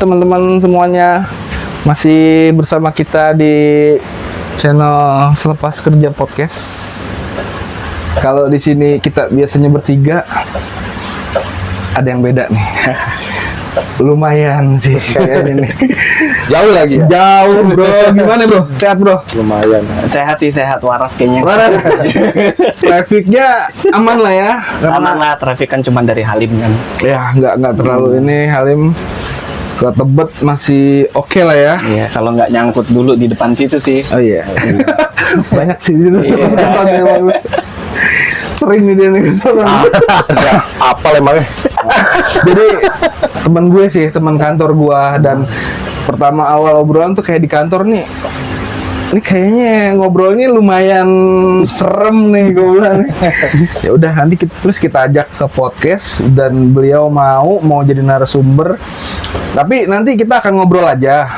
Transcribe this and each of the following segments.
teman-teman semuanya, masih bersama kita di channel Selepas Kerja Podcast. Kalau di sini kita biasanya bertiga, ada yang beda nih. Lumayan sih kayaknya nih. Jauh lagi ya? Jauh bro, gimana bro? Sehat bro? Lumayan. Sehat sih, sehat, waras kayaknya. Trafficnya aman lah ya? Aman lah, traffic kan cuma dari Halim kan. Ya nggak terlalu ini Halim. Ke Tebet masih oke lah ya. Iya, kalau nggak nyangkut dulu di depan situ sih. Oh iya. Banyak sih di situ. Iya. Sering nih dia nih kesana. Apa emangnya? Jadi teman gue sih, teman kantor gue, dan pertama awal obrolan tuh kayak di kantor nih. Ini kayaknya ngobrolnya lumayan serem nih gue bilang. Ya udah nanti terus kita ajak ke podcast dan beliau mau jadi narasumber. Tapi nanti kita akan ngobrol aja.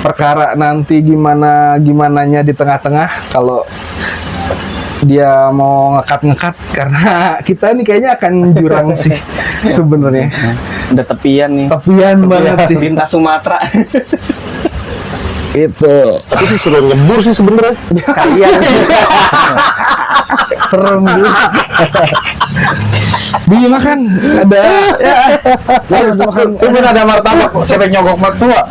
Perkara nanti gimananya di tengah-tengah kalau dia mau ngekat karena kita ini kayaknya akan jurang sih sebenarnya. Udah tepian nih. Tepian banget sih. Lintas Sumatera. Itu. Tapi sih seru nyebur sih sebenarnya. Kalian. Serem gitu. Bi makan ada makan. Itu ada martabak, siapa yang nyogok mertua?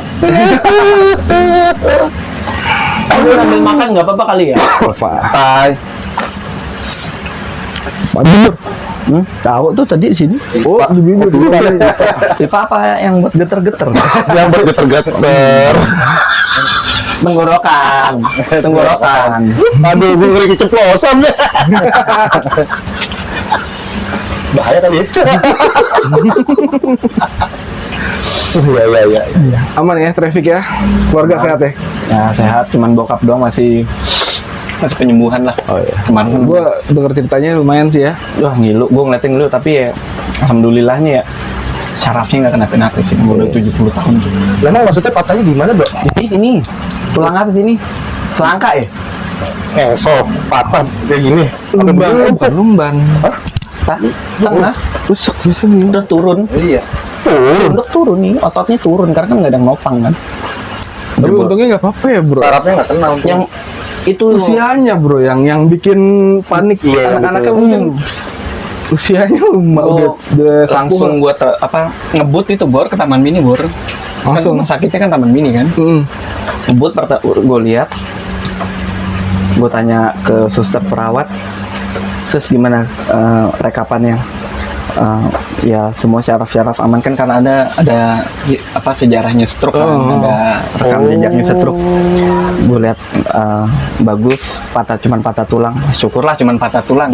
Kamu sambil makan nggak apa-apa kali ya? Apa? Tai. Waduh. Tahu tuh tadi di sini. Oh, di bibir. Di apa yang buat geter-geter? Yang bergeter-geter. Tenggorokan. Aduh, gue ngeri keceplosan deh. Bahaya kali ya. Iya. Aman ya traffic ya. Keluarga sehat ya. Ya sehat, cuman bokap doang masih penyembuhan lah. Oh iya. Kemarin Gue denger ceritanya lumayan sih ya. wah ngilu, gue ngeliatin ngilu tapi ya alhamdulillahnya ya syarafnya nggak kenapa-napa sih. Udah 70 tahun. Memang maksudnya patahnya di mana, Bro? Jadi ini tulang apa sih ini? Selangka ya? Sok patah kayak gini. Bukan lumban. Hah? Tengah, Rusak di sini. terus turun. Iya. Turun. Turun nih, ototnya turun karena kan nggak ada yang nopang kan. Tapi untungnya nggak apa-apa ya bro. Sarapnya nggak kena. Yang itu Usianya bro yang bikin panik. Iya, anak-anaknya betul. mungkin usianya udah langsung gua ngebut itu bor ke Taman Mini bor. Langsung. Kan sakitnya kan Taman Mini kan. Ngebut gue lihat, gue tanya ke suster perawat, terus gimana rekapannya? Ya semua syaraf aman kan karena ada apa sejarahnya stroke kan, ada rekam jejaknya stroke. Gue lihat bagus, cuman patah tulang. Syukurlah cuman patah tulang.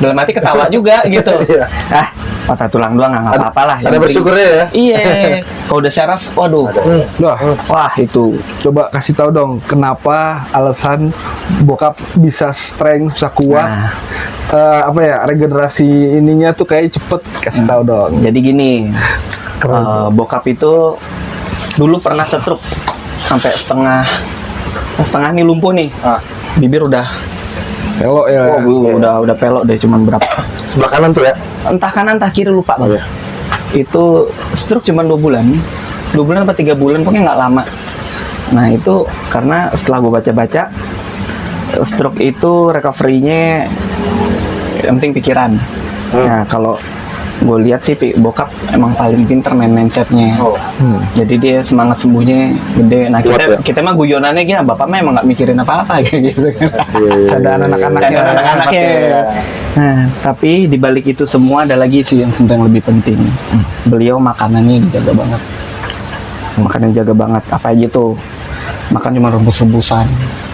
Dalam hati ketawa juga gitu. Patah tulang doang nggak apa-apa lah. Ada bersyukurnya ya. Iya. Kalau udah syaraf, waduh. Wah itu. Coba kasih tahu dong kenapa alasan bokap bisa strength, bisa kuat. Apa ya, regenerasi ininya tuh kayak cepet. Kasih tahu dong. Jadi gini, bokap itu dulu pernah stroke sampai setengah nih lumpuh nih. Bibir udah Pelok ya. udah pelok deh, cuman berapa? Sebelah kanan tuh ya. Entah kanan entah kiri lupa. Oh, iya. Itu stroke cuman 2 bulan apa 3 bulan, pokoknya nggak lama. Nah itu karena setelah gue baca-baca, stroke itu recovery-nya yang penting pikiran. Nah kalau gue lihat sih bokap emang paling pinter main mindsetnya. Jadi dia semangat sembuhnya gede. Nah kita mah guyonannya gini, bapak mah emang nggak mikirin apa-apa kayak gitu kan. Candaan anak-anaknya. Nah tapi dibalik itu semua ada lagi sih yang sebenarnya lebih penting. Beliau makanannya dijaga banget. Makanannya jaga banget. Apa aja tuh? Makan cuma rebus-rebusan.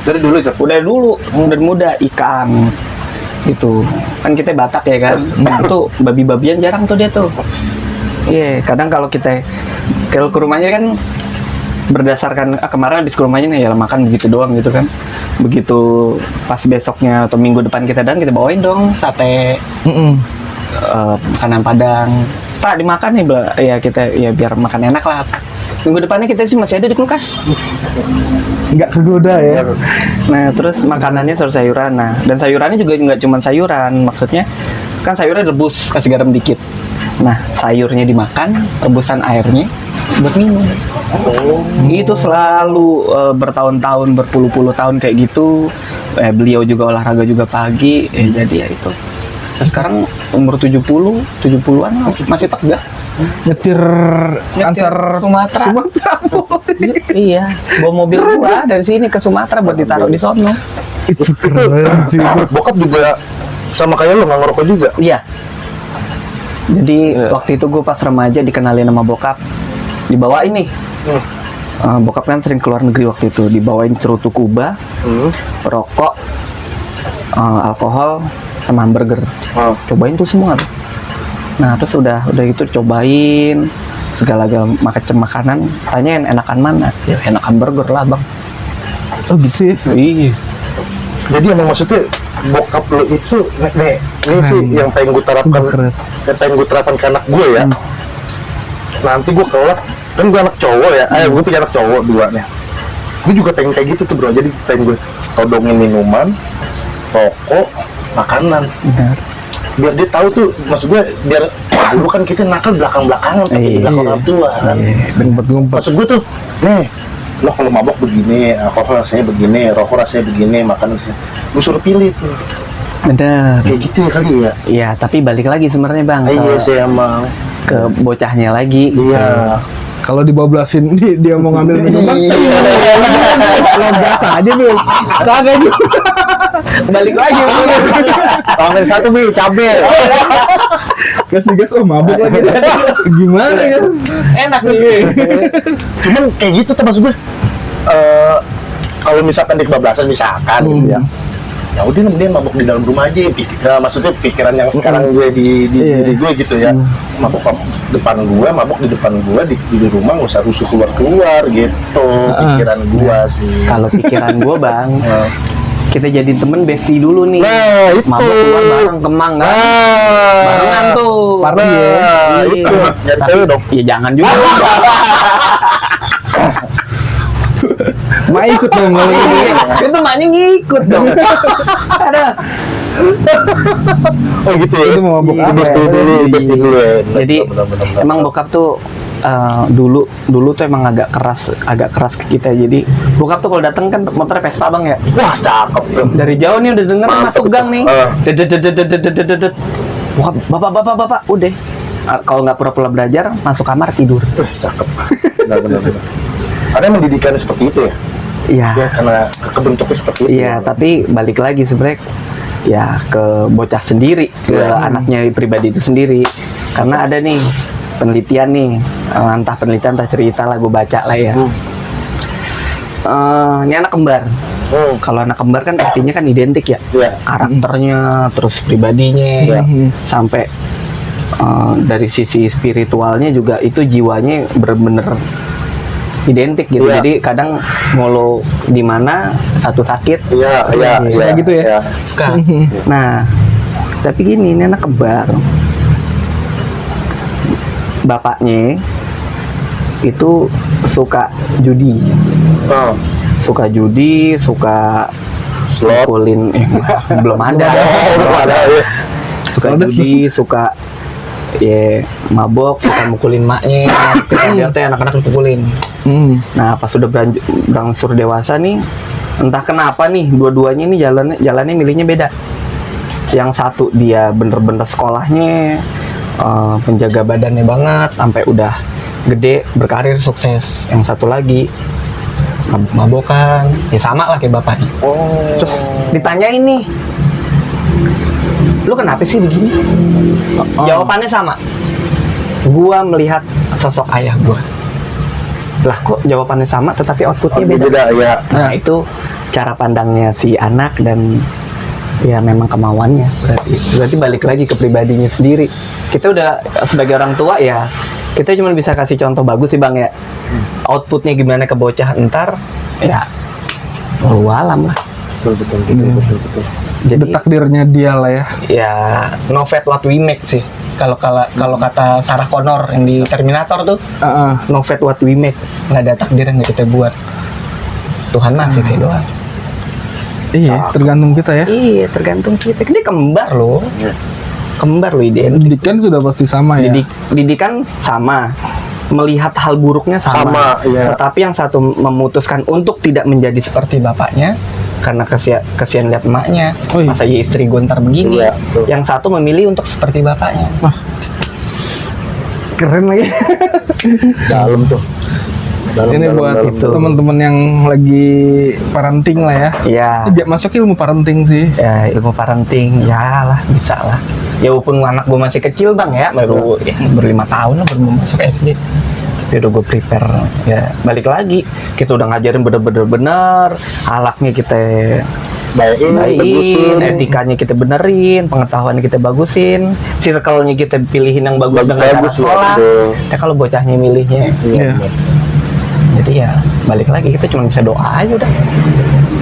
Dari dulu itu. Udah dulu, dari muda ikan. Gitu kan kita Batak ya kan. Itu babi-babian jarang tuh dia tuh. Iya, kadang kalau kita ke rumahnya kan berdasarkan kemarin habis ke rumahnya nih ya makan begitu doang gitu kan. Begitu pas besoknya atau minggu depan kita bawain dong sate, makanan Padang. Pak dimakan nih ya kita ya biar makan enak lah. Minggu depannya kita sih masih ada di kulkas. Nggak kegoda ya. Nah terus makanannya sayur-sayuran. Nah dan sayurannya juga nggak cuma sayuran, maksudnya kan sayurnya rebus kasih garam dikit. Nah sayurnya dimakan, rebusan airnya buat minum. Itu selalu bertahun-tahun, berpuluh-puluh tahun kayak gitu. Beliau juga olahraga juga pagi, jadi ya itu. Nah, sekarang umur 70-an masih tegak. Nyetir antar Sumatera. Iya, bawa mobil gua dari sini ke Sumatera buat ditaruh di sono. Itu keren sih itu. Bokap juga sama kayak lo nggak ngerokok juga. Iya. Jadi waktu itu gue pas remaja dikenalin sama bokap, dibawain nih. Bokap kan sering keluar negeri waktu itu, dibawain cerutu Kuba, rokok, alkohol, sama hamburger. Cobain tuh semua tuh. Nah terus udah itu cobain segala macam makanan, tanyain enakan mana? Ya enak hamburger lah bang. Oh gitu ya? Iya. Jadi emang maksudnya bokap lo itu nih ini sih yang pengen gue terapkan, yang pengen gue terapkan ke anak gue ya. Nanti gue kelak, kan gue anak cowok ya, gue punya anak cowok 2 nih. Gue juga pengen kayak gitu tuh bro, jadi pengen gue todongin minuman, rokok, makanan. Benar. Biar dia tahu tuh, maksud gue biar dulu kan kita nakal belakang-belakangan tapi di belakang orang tua kan. Ngumpet-ngumpet. Maksud gue tuh, nih lo kalau mabok begini, alkohol rasanya begini, rokok rasanya begini, makanan rasanya, lu suruh pilih tuh. Benar. Kayak gitu ya kali ya. Iya, tapi balik lagi sebenarnya bang. Iya sih emang. Ke bocahnya lagi. Iya. Kalau dibablasin dia mau ngambil minuman, lo gas aja dulu. Kagak juga. Balik lagi. Tangan satu nih cabe. Kasih gas, oh mabuk lagi. Gimana ya? Enak nih. Cuman kayak gitu tuh maksud gue. Kalau misalkan di kebablasan misalkan gitu ya. Ya udah mending mabuk di dalam rumah aja. Maksudnya pikiran yang sekarang gue di diri gue gitu ya. Mabuk depan gue, mabuk di depan gue di rumah nggak usah rusuh keluar gitu. Pikiran gue sih. Kalau pikiran gue bang, kita jadi temen bestie dulu nih. Nah, itu. Mabuk keluar bareng Kemang kan. Barengan tuh. Party ya. Iya. Itu. Nyari cewek dong. Ya jangan juga. Ma ikut dong kalau gitu. Itu maknya ngikut dong. Ada. Oh gitu ya. Itu mau mabuk apa Besti ya? dulu, besti dulu ya. Jadi Benar-benar. emang bokap tuh dulu tuh emang agak keras ke kita. Jadi bokap tuh kalau dateng kan motornya Vespa bang ya. Wah cakep tuh. Dari jauh nih udah denger masuk gang nih. Dedet. Bokap, bapak, udah. Kalau nggak pura-pura belajar, masuk kamar tidur. Wah cakep. Benar-benar. Karena pendidikannya seperti itu ya. Iya. Ya karena kebentuknya seperti itu. Iya, tapi balik lagi sebenarnya ya ke bocah sendiri, ke anaknya pribadi itu sendiri. Karena ada nih penelitian nih, entah penelitian entah cerita lah, gue baca lah ya. Ini anak kembar. Kalau anak kembar kan artinya kan identik ya, Iya. karakternya, terus pribadinya, sampai dari sisi spiritualnya juga itu jiwanya bener-bener identik gitu. Iya. Jadi kadang ngolo di mana satu sakit, Iya. Suka gitu ya? suka. Nah, tapi gini, ini anak kembar. Bapaknya itu suka judi. Suka judi, suka Slot. mukulin, belum ada. Belum ada ya. Suka judi, suka mabok, suka mukulin maknya. Kita lihat teh anak-anak dipukulin. Nah, pas sudah berangsur dewasa nih, entah kenapa nih dua-duanya nih jalannya milihnya beda. Yang satu dia bener-bener sekolahnya penjaga badannya banget sampai udah gede berkarir sukses. Yang satu lagi mabok-mabokan, ya sama lah kayak bapaknya. Terus ditanyain nih, lu kenapa sih begini? Jawabannya sama. Gua melihat sosok ayah gua. Lah kok jawabannya sama tetapi outputnya beda. Beda ya. Nah itu cara pandangnya si anak dan ya memang kemauannya. Berarti balik lagi ke pribadinya sendiri. Kita udah sebagai orang tua ya, kita cuma bisa kasih contoh bagus sih bang ya. Outputnya gimana ke bocah ntar ya wallahu alam lah. Betul. Jadi Takdirnya dia lah ya. ya no fat what we make sih. Kalau kata Sarah Connor yang di Terminator tuh, no fat what we make, nggak ada takdir yang kita buat. Tuhan masih sih doang. Iya, tergantung kita ya. Iya, tergantung kita. Dia kembar loh. Iya. Kembar loh identik. Pendidikan sudah pasti sama ya. Didikan sama. melihat hal buruknya sama, Sama, iya. tetapi yang satu memutuskan untuk tidak menjadi seperti bapaknya karena kesian lihat emaknya, Oh, iya. masa ya istri gue ntar begini. Iya, betul. Yang satu memilih untuk seperti bapaknya. Keren lagi. Dalam tuh. Ini buat teman-teman yang lagi parenting lah ya. Iya. Masuk ilmu parenting sih. Ya, ilmu parenting, ya lah, bisa lah. Ya walaupun anak gue masih kecil bang ya, baru 5 tahun lah, baru mau masuk SD. Tapi udah gue prepare, ya balik lagi. Kita udah ngajarin bener-bener, alaknya kita baik, bagiin, etikanya kita benerin, pengetahuannya kita bagusin, circle-nya kita pilihin yang bagus dengan cara sekolah. Ya kalau bocahnya milihnya, Iya. jadi ya balik lagi, kita cuma bisa doa aja udah.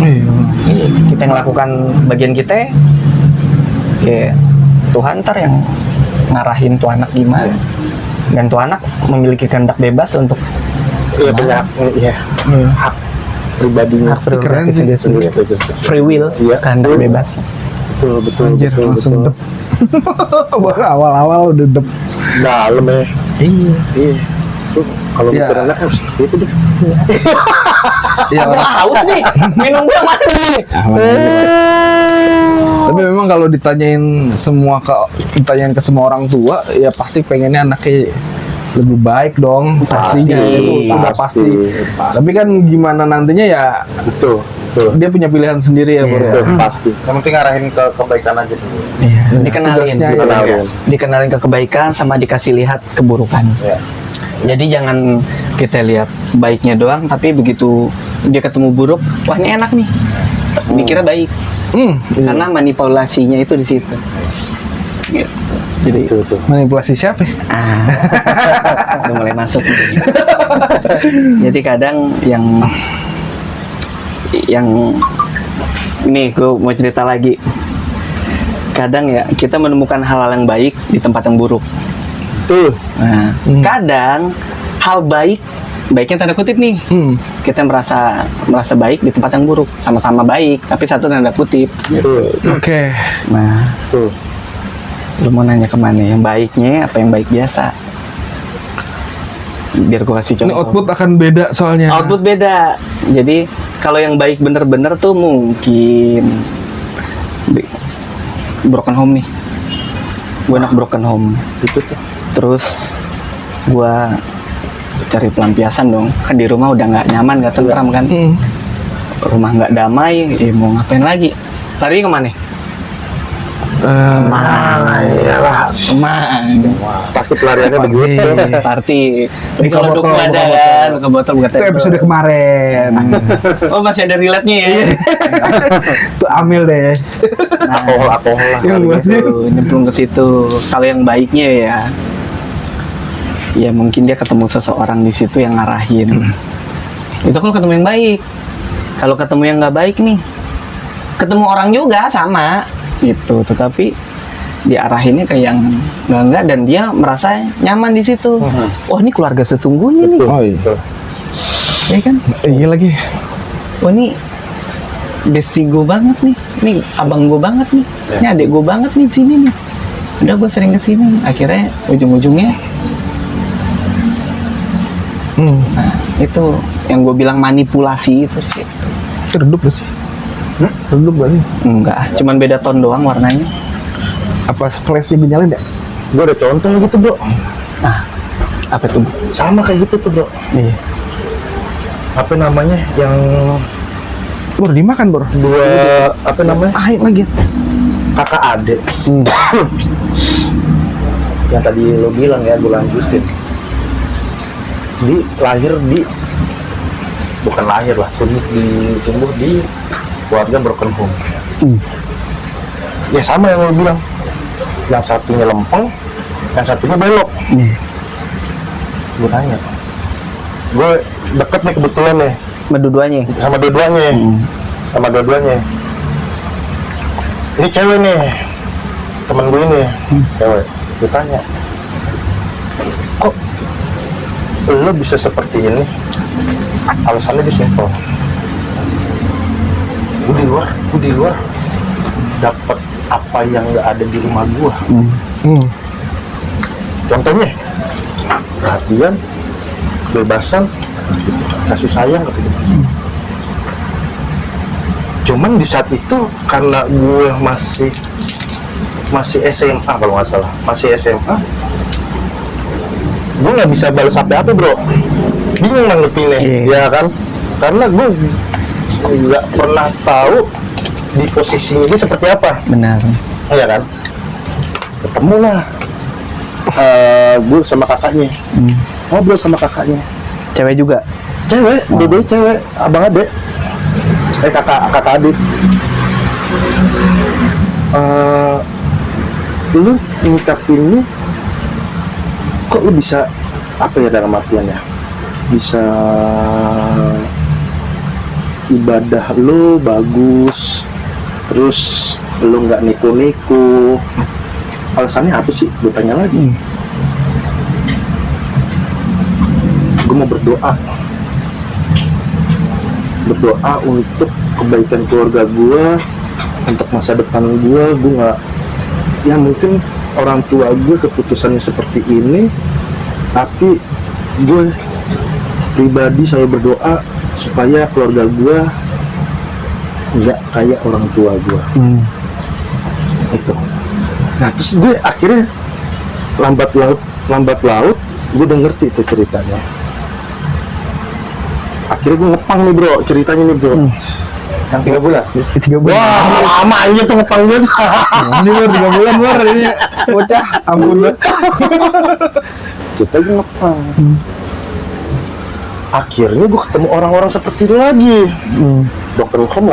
Iya. Jadi kita ngelakukan bagian kita, ya Tuhan ntar yang ngarahin tuh anak gimana, dan tuh anak memiliki kehendak bebas untuk Iya punya, iya Iya. hak pribadinya. hak prerogatif sih. dia sendiri, free will, Iya. kehendak bebas. Betul, betul, Anjir, betul, langsung betul. dep. Baru awal-awal udah dep. Dalam ya. Iya. Iya. Tuh, kalau Iya. mikir anak kan seperti itu deh. Ya, Aku haus nih, minum gue mana nih? Tapi memang kalau ditanyain ke semua orang tua, ya pasti pengennya anaknya lebih baik dong, pastinya itu sudah pasti. Tapi kan gimana nantinya ya Betul, betul. dia punya pilihan sendiri ya, Bro. Betul, pasti. Yang penting arahin ke kebaikan aja dulu. Iya, dikenalin, Tugasnya ya. Kenalin. dikenalin ke kebaikan sama dikasih lihat keburukan. Ya. Jadi jangan kita lihat baiknya doang, tapi begitu dia ketemu buruk, wah ini enak nih, dikira baik, karena manipulasinya itu di situ. Gitu. Jadi Betul, betul. Manipulasi siapa ya? udah mulai masuk. Jadi kadang yang ini gue mau cerita lagi. Kadang ya kita menemukan hal-hal yang baik di tempat yang buruk. Tuh. Nah, kadang hal baiknya tanda kutip nih. Kita merasa baik di tempat yang buruk, sama-sama baik, tapi satu tanda kutip. Tuh. Oke. Nah, Tuh. lu mau nanya kemana? Yang baiknya apa yang baik biasa? Biar gue kasih Ini contoh. output akan beda soalnya. Output beda. Jadi kalau yang baik bener-bener tuh mungkin broken home nih. Gue anak broken home. Itu tuh. Terus gue cari pelampiasan dong. Kan di rumah udah nggak nyaman, nggak tentram kan. Rumah nggak damai, mau ngapain lagi? Lari kemana? Mana iyalah. Kemana? Pasti pelariannya begitu. Party. Buka Kalau botol, dukung ada buka kan, buka botol, buka Itu episode kemarin. Oh masih ada relate-nya ya? Itu Amil deh. Alkohol lah. Yang buat dia. Nyemplung ke situ. Kalau yang baiknya ya mungkin dia ketemu seseorang di situ yang ngarahin. Itu kalau ketemu yang baik. Kalau ketemu yang nggak baik nih, ketemu orang juga sama gitu, tetapi diarahinnya ke yang enggak, dan dia merasa nyaman di situ. Oh ini keluarga sesungguhnya nih, Betul. Oh iya. Betul. ya kan? Iya lagi. Oh ini bestie gue banget nih abang gue banget nih, ini adik gue banget nih di sini nih. Udah gue sering kesini, akhirnya ujung-ujungnya, nah itu yang gue bilang manipulasi itu sih. Itu redup gak sih? Redup gak sih? Enggak, cuman beda tone doang warnanya. Apa flashnya dinyalain ya? Gue ada contoh gitu bro. Nah, apa tuh? Sama kayak gitu tuh bro. Iya. Apa namanya yang Bro, dimakan bro. dua apa namanya Ayo lagi. kakak adik yang tadi lo bilang ya, gue lanjutin. Bukan lahir lah, tumbuh di keluarga broken home. Ya sama yang lo bilang, yang satunya lempeng, yang satunya belok. Gue tanya, gue deket nih kebetulan nih Dua-duanya. sama dua-duanya. Ini cewek nih, temen gue ini cewek. Gue tanya, kok lo bisa seperti ini? Alasannya disimpel. Gue di luar dapat apa yang nggak ada di rumah gue. Contohnya perhatian, kebebasan, kasih sayang gitu. Cuman di saat itu karena gue masih SMA kalau nggak salah, masih SMA, gue nggak bisa balas apa bro, bingung nanggepinnya, ya kan? Karena gue nggak pernah tahu di posisinya dia seperti apa. Benar. Ya kan? Ketemu lah gue sama kakaknya, ngobrol sama kakaknya. Cewek juga? Cewek, dede cewek, abang adek, kakak adik. Lu nyikapinnya kok lu bisa apa ya dalam artiannya? Bisa ibadah lu bagus, terus lu nggak niku-niku. Alasannya apa sih? Gue tanya lagi. Gue mau berdoa untuk kebaikan keluarga gue, untuk masa depan gue nggak, ya mungkin orang tua gue keputusannya seperti ini, tapi gue pribadi selalu berdoa supaya keluarga gue nggak kayak orang tua gue. Itu. Nah terus gue akhirnya lambat laut gue udah ngerti itu ceritanya. Akhirnya gue ngepang nih bro, ceritanya nih bro. Yang 3 bulan? 3 bulan. Wah lama aja tuh ngepang gue. Ini baru 3 bulan luar ini bocah, ampun banget. Kita gue ngepang. Akhirnya gue ketemu orang-orang seperti itu lagi. Dokter Hukum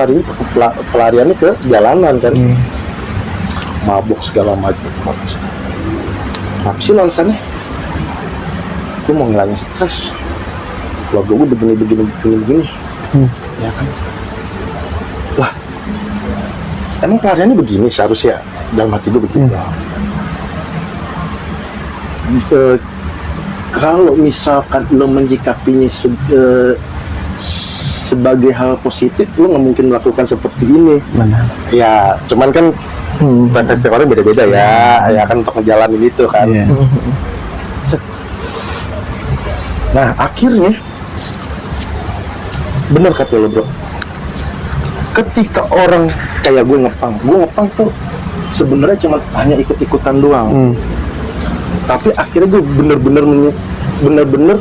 pelariannya ke jalanan kan. Mabuk segala macam. Apa sih alasannya? Gue mau ngilangin stres. Keluarga gue begini. Ya kan? Lah, emang pelariannya begini seharusnya dalam hati gue begitu. Kalau misalkan lo menyikapinya sebagai hal positif, lo nggak mungkin melakukan seperti ini. Benar. Ya, cuman kan persepsi orang beda-beda ya kan untuk ngejalanin itu kan. Nah akhirnya bener kata lo bro, ketika orang kayak gue ngepang tuh sebenarnya cuma hanya ikut-ikutan doang. Tapi akhirnya gue bener-bener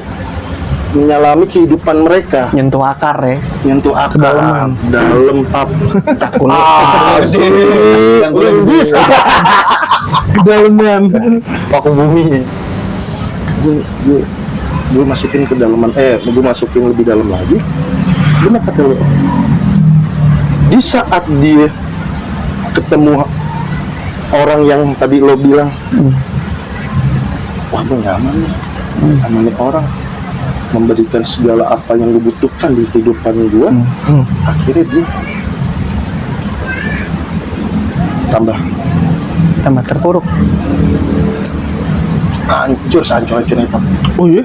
menyalami kehidupan mereka. Nyentuh akar ya? Nyentuh akar, dalam tap. Linggis. Kedalaman. Paku bumi. Gue masukin ke dalaman, gue masukin lebih dalam lagi. Benar kata lo. Di saat dia ketemu orang yang tadi lo bilang, wah gue nyaman nih sama nih orang, memberikan segala apa yang gue butuhkan di kehidupan gue. Akhirnya dia tambah terpuruk. Hancurnya. Oh iya?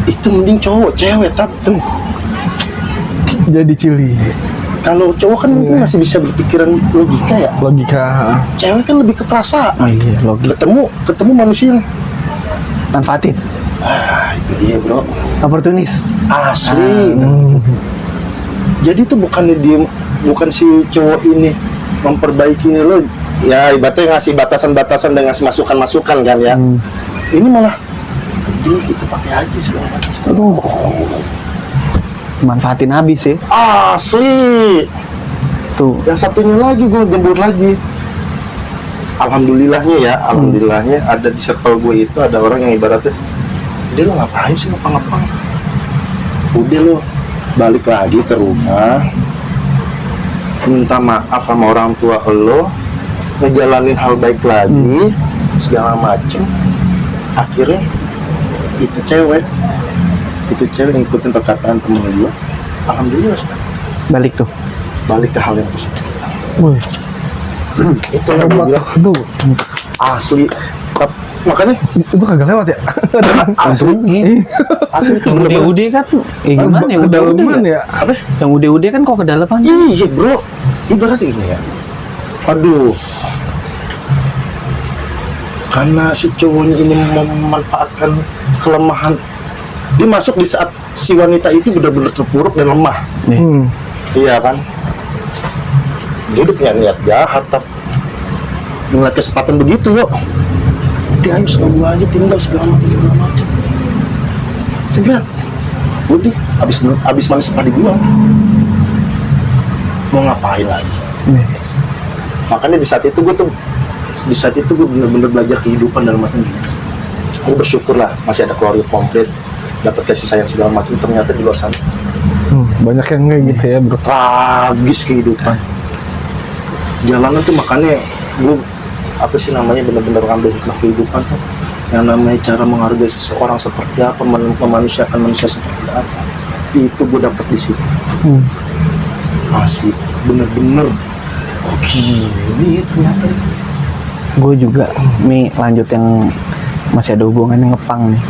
Itu mending cowok, cewek Jadi cili. kalau cowok kan mungkin masih bisa berpikiran logika ya. Logika. Cewek kan lebih ke perasaan. Oh iya, logis. Ketemu manusia yang Manfaatin. itu dia bro, Oportunis. asli. Jadi itu bukan si cowok ini memperbaiki lo, ya ibaratnya ngasih batasan-batasan dan ngasih masukan-masukan kan ya. Ini malah dia kita pakai aja segala macam. Manfaatin habis ya. Asli. Tuh. Yang satunya lagi gue gembur lagi. Alhamdulillahnya ada di circle gue itu ada orang yang ibaratnya, dia lo ngapain sih ngepang-ngepang? Udah lo balik lagi ke rumah, minta maaf sama orang tua lo, ngejalanin hal baik lagi, segala macem. Akhirnya itu cewek ngikutin perkataan temen gue. Alhamdulillah sekarang balik ke hal yang positif. Itu yang gue bilang Tuh. asli. Makanya Itu kagak lewat ya? asli itu bener-bener. Ude kan gimana ya? Kedalaman ya? Apa? Yang ude kan kok kedalaman. Iya bro, ibaratnya gini ya. Aduh, karena si cowoknya ini memanfaatkan kelemahan. Dia masuk di saat si wanita itu benar-benar terpuruk dan lemah. Iya kan? Dia udah punya niat jahat, tapi ngeliat kesempatan begitu, yuk. Dia ayo sama gua aja tinggal segala macam. Segera. Udah, abis manis sepadi gua. Mau ngapain lagi? Makanya di saat itu gue bener-bener belajar kehidupan dalam arti gue bersyukur lah masih ada keluarga komplit, dapat kasih sayang segala macam. Ternyata di luar sana banyak yang kayak gitu ya bro, tragis kehidupan jalanan tuh. Makanya gue apa sih namanya bener-bener ngambil hikmah kehidupan tuh, yang namanya cara menghargai seseorang seperti apa, memanusiakan manusia seperti apa, itu gue dapat di situ. Asli bener-bener gini ternyata. Gue juga nih lanjut yang masih ada hubungannya ngepang nih,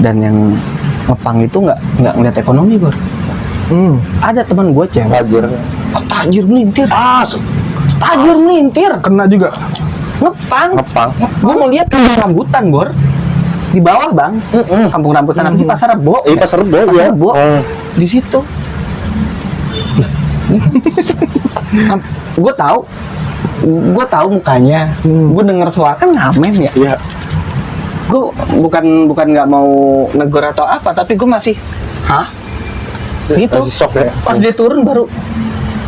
dan yang ngepang itu nggak ngeliat ekonomi bro. Ada teman gue cewek tajir melintir, tajir melintir, kena juga ngepang. Gue mau lihat kampung rambutan bor di bawah bang, kampung rambutan apa sih, Pasar Rebo? Pasar Rebo ya. Di situ. Gue tahu mukanya, gue denger suara kan ngamen ya. Iya. Gue bukan nggak mau negur atau apa, tapi gue masih, gitu. Masih shock ya. Pas dia turun baru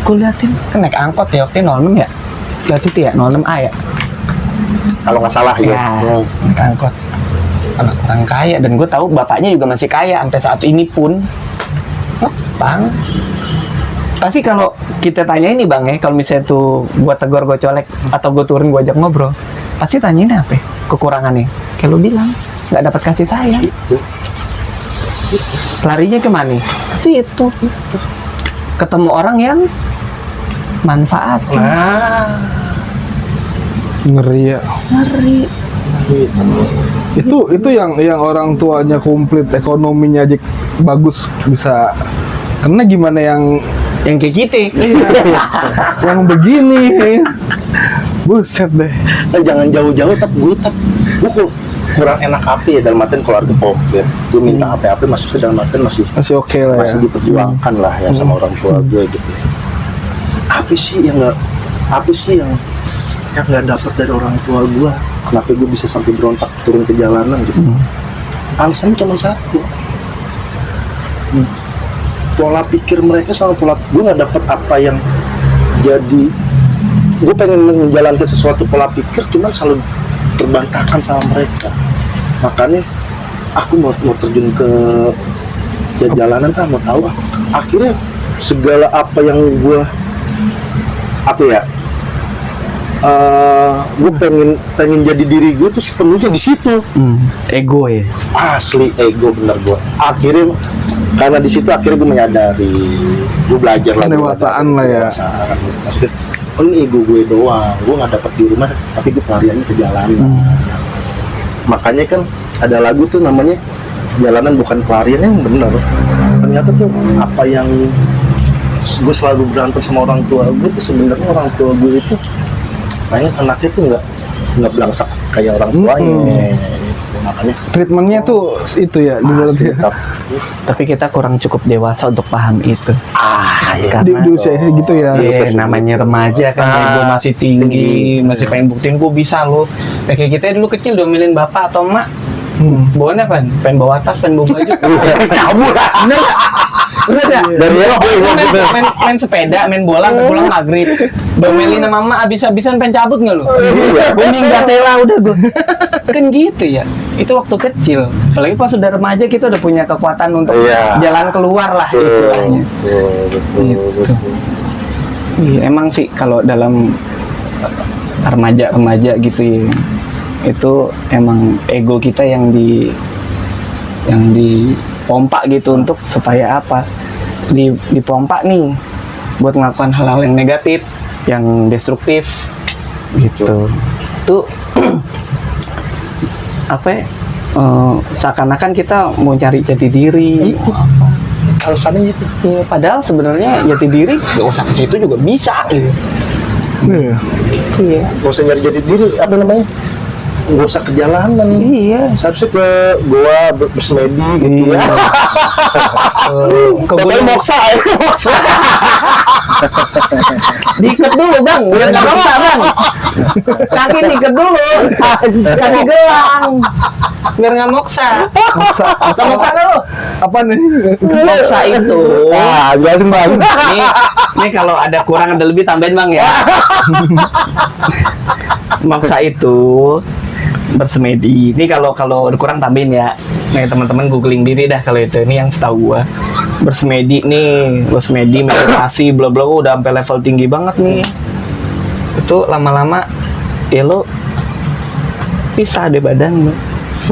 gue liatin, kan naik angkot ya waktu 06 ya, lihat situ ya 06A ya. Kalau nggak salah ya. Naik angkot, anak orang kaya, dan gue tahu bapaknya juga masih kaya sampai saat ini pun. Ngepang. Pasti kalau kita tanya ini bang ya, kalau misalnya tuh gue tegur, gue colek, atau gue turun, gue ajak ngobrol, pasti tanyain apa ya? Kekurangannya. Kayak lo bilang, nggak dapat kasih sayang. Larinya kemana? Pasti itu. Ketemu orang yang manfaat. ngeri ya. Ngeri. Itu yang orang tuanya komplit, ekonominya aja bagus, bisa kena gimana yang kayak gitu. yang begini. Buset deh. Jangan jauh-jauh, gue kurang enak api ya dalam artian keluarga komplit. Gue minta apa-apa maksudnya dalam artian masih oke lah masih ya. diperjuangkan lah ya sama orang tua gue gitu ya. Apa sih yang nggak dapat dari orang tua gue? Kenapa gue bisa sampai berontak turun ke jalanan gitu? Alasannya cuma satu. Pola pikir mereka sama pola gue nggak dapat apa yang jadi. Gue pengen menjalankan sesuatu pola pikir, cuman selalu terbantahkan sama mereka. Makanya aku mau terjun ke jalanan, mau tahu. Akhirnya segala apa yang gue gue pengen jadi diri gue tuh sepenuhnya di situ. Ego ya. Asli ego bener gue. Akhirnya karena di situ akhirnya gue menyadari, gue belajar lah. Pendewasaan lah ya. Maksudnya, ini ego gue doang. Gue nggak dapat di rumah, tapi gue pelariannya ke jalanan. Makanya kan ada lagu tuh namanya Jalanan Bukan Pelarian, yang bener. Ternyata tuh apa yang gue selalu berantem sama orang tua gue tuh sebenarnya orang tua gue itu pengen anaknya tuh nggak belangsak kayak orang tuanya. Makanya treatmentnya tuh itu ya tapi kita kurang cukup dewasa untuk paham itu. Di usia gitu ya. Namanya remaja kan, ego masih tinggi, masih pengen buktiin gue bisa loh. Kayak kita dulu kecil diomelin bapak atau emak, bawaannya apa? Pengen bawa tas, pengen bawa baju. kabur. Udah dari main sepeda, main bola, pulang maghrib. Domelin sama mama abis-abisan pengen cabut nggak lu? Gue minggat lah udah gue. Kan gitu ya. Itu waktu kecil. Apalagi pas sudah remaja kita udah punya kekuatan untuk jalan keluar lah istilahnya. Gitu. Iya, emang sih kalau dalam remaja gitu ya, itu emang ego kita yang dipompa gitu untuk supaya apa? Dipompa nih buat melakukan hal-hal yang negatif, yang destruktif gitu. Tuh seakan-akan kita mau cari jati diri. Alasannya itu. Ya, padahal sebenarnya jati diri nggak usah ke situ juga bisa gitu. Iya. Gak usah nyari jati diri, apa namanya? nggak usah ke jalanan. Iya. Seharusnya ke goa bersemedi gitu ya. Ke Tapi gunung moksa, moksa. diikat dulu bang, biar nggak moksa bang. Kaki diikat dulu, kasih gelang, biar nggak moksa. Moksa. Moksa kan lu? Apa nih? Moksa itu. Nah, jelasin bang. Ini kalau ada kurang ada lebih tambahin bang ya. Moksa itu bersemedi. Ini kalau ada kurang tambahin ya. Nih teman-teman googling diri dah kalau itu. Ini yang setahu gua. Bersemedi nih, bersemedi meditasi bla bla udah sampai level tinggi banget nih. Itu lama-lama ya lo pisah deh badan lo.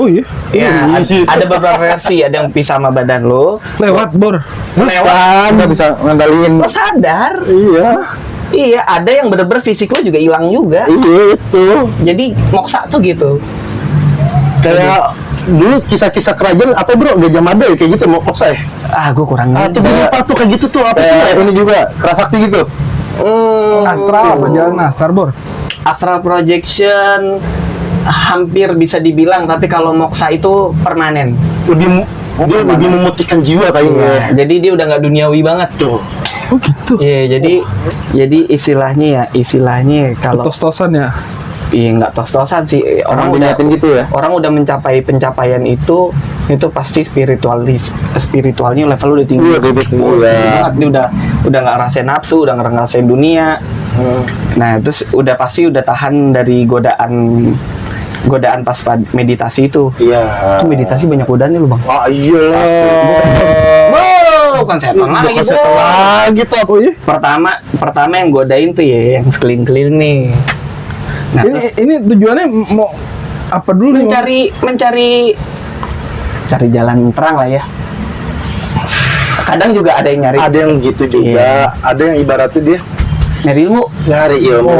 Oh iya. Ya, ada beberapa versi, ada yang pisah sama badan lo. Lewat bor. Lewat Nggak bisa ngandalin. lo sadar. Iya. Iya, ada yang bener-bener fisik lo juga hilang juga. Iya itu. Jadi moksa tuh gitu. Kayak dulu kisah-kisah kerajaan apa bro? Gajah Mada ya kayak gitu moksa ya? Ah, gue kurang Ah, tuh gue lupa tuh kayak gitu tuh apa sih? Ini juga kerasakti gitu. Astral, perjalanan astral bor. Astral projection hampir bisa dibilang, tapi kalau moksa itu permanen. Dia lebih memutihkan jiwa kayaknya. Jadi dia udah nggak duniawi banget. Tuh. Oh gitu. Iya, jadi istilahnya kalau Tos-tosan ya. iya nggak tos-tosan sih. Orang udah diniatin gitu ya? Orang udah mencapai pencapaian itu pasti spiritualnya level udah tinggi. Iya kayak gitu. Iya. Banget, dia udah nggak ngerasain nafsu, udah nggak ngerasain dunia. Nah, terus udah pasti udah tahan dari godaan pas meditasi itu. Iya. Itu meditasi banyak godaannya lu bang. Ah iya. Wow, bukan setan lagi. Bukan setan Bos. lagi tuh. Oh iya. Pertama yang godain tuh ya yang sekeliling-keliling nih. Nah, terus Ini tujuannya mau apa dulu nih? mencari jalan terang lah ya. Kadang juga ada yang nyari Ada yang gitu juga. Ada yang ibaratnya dia nyari ilmu. nyari ilmu.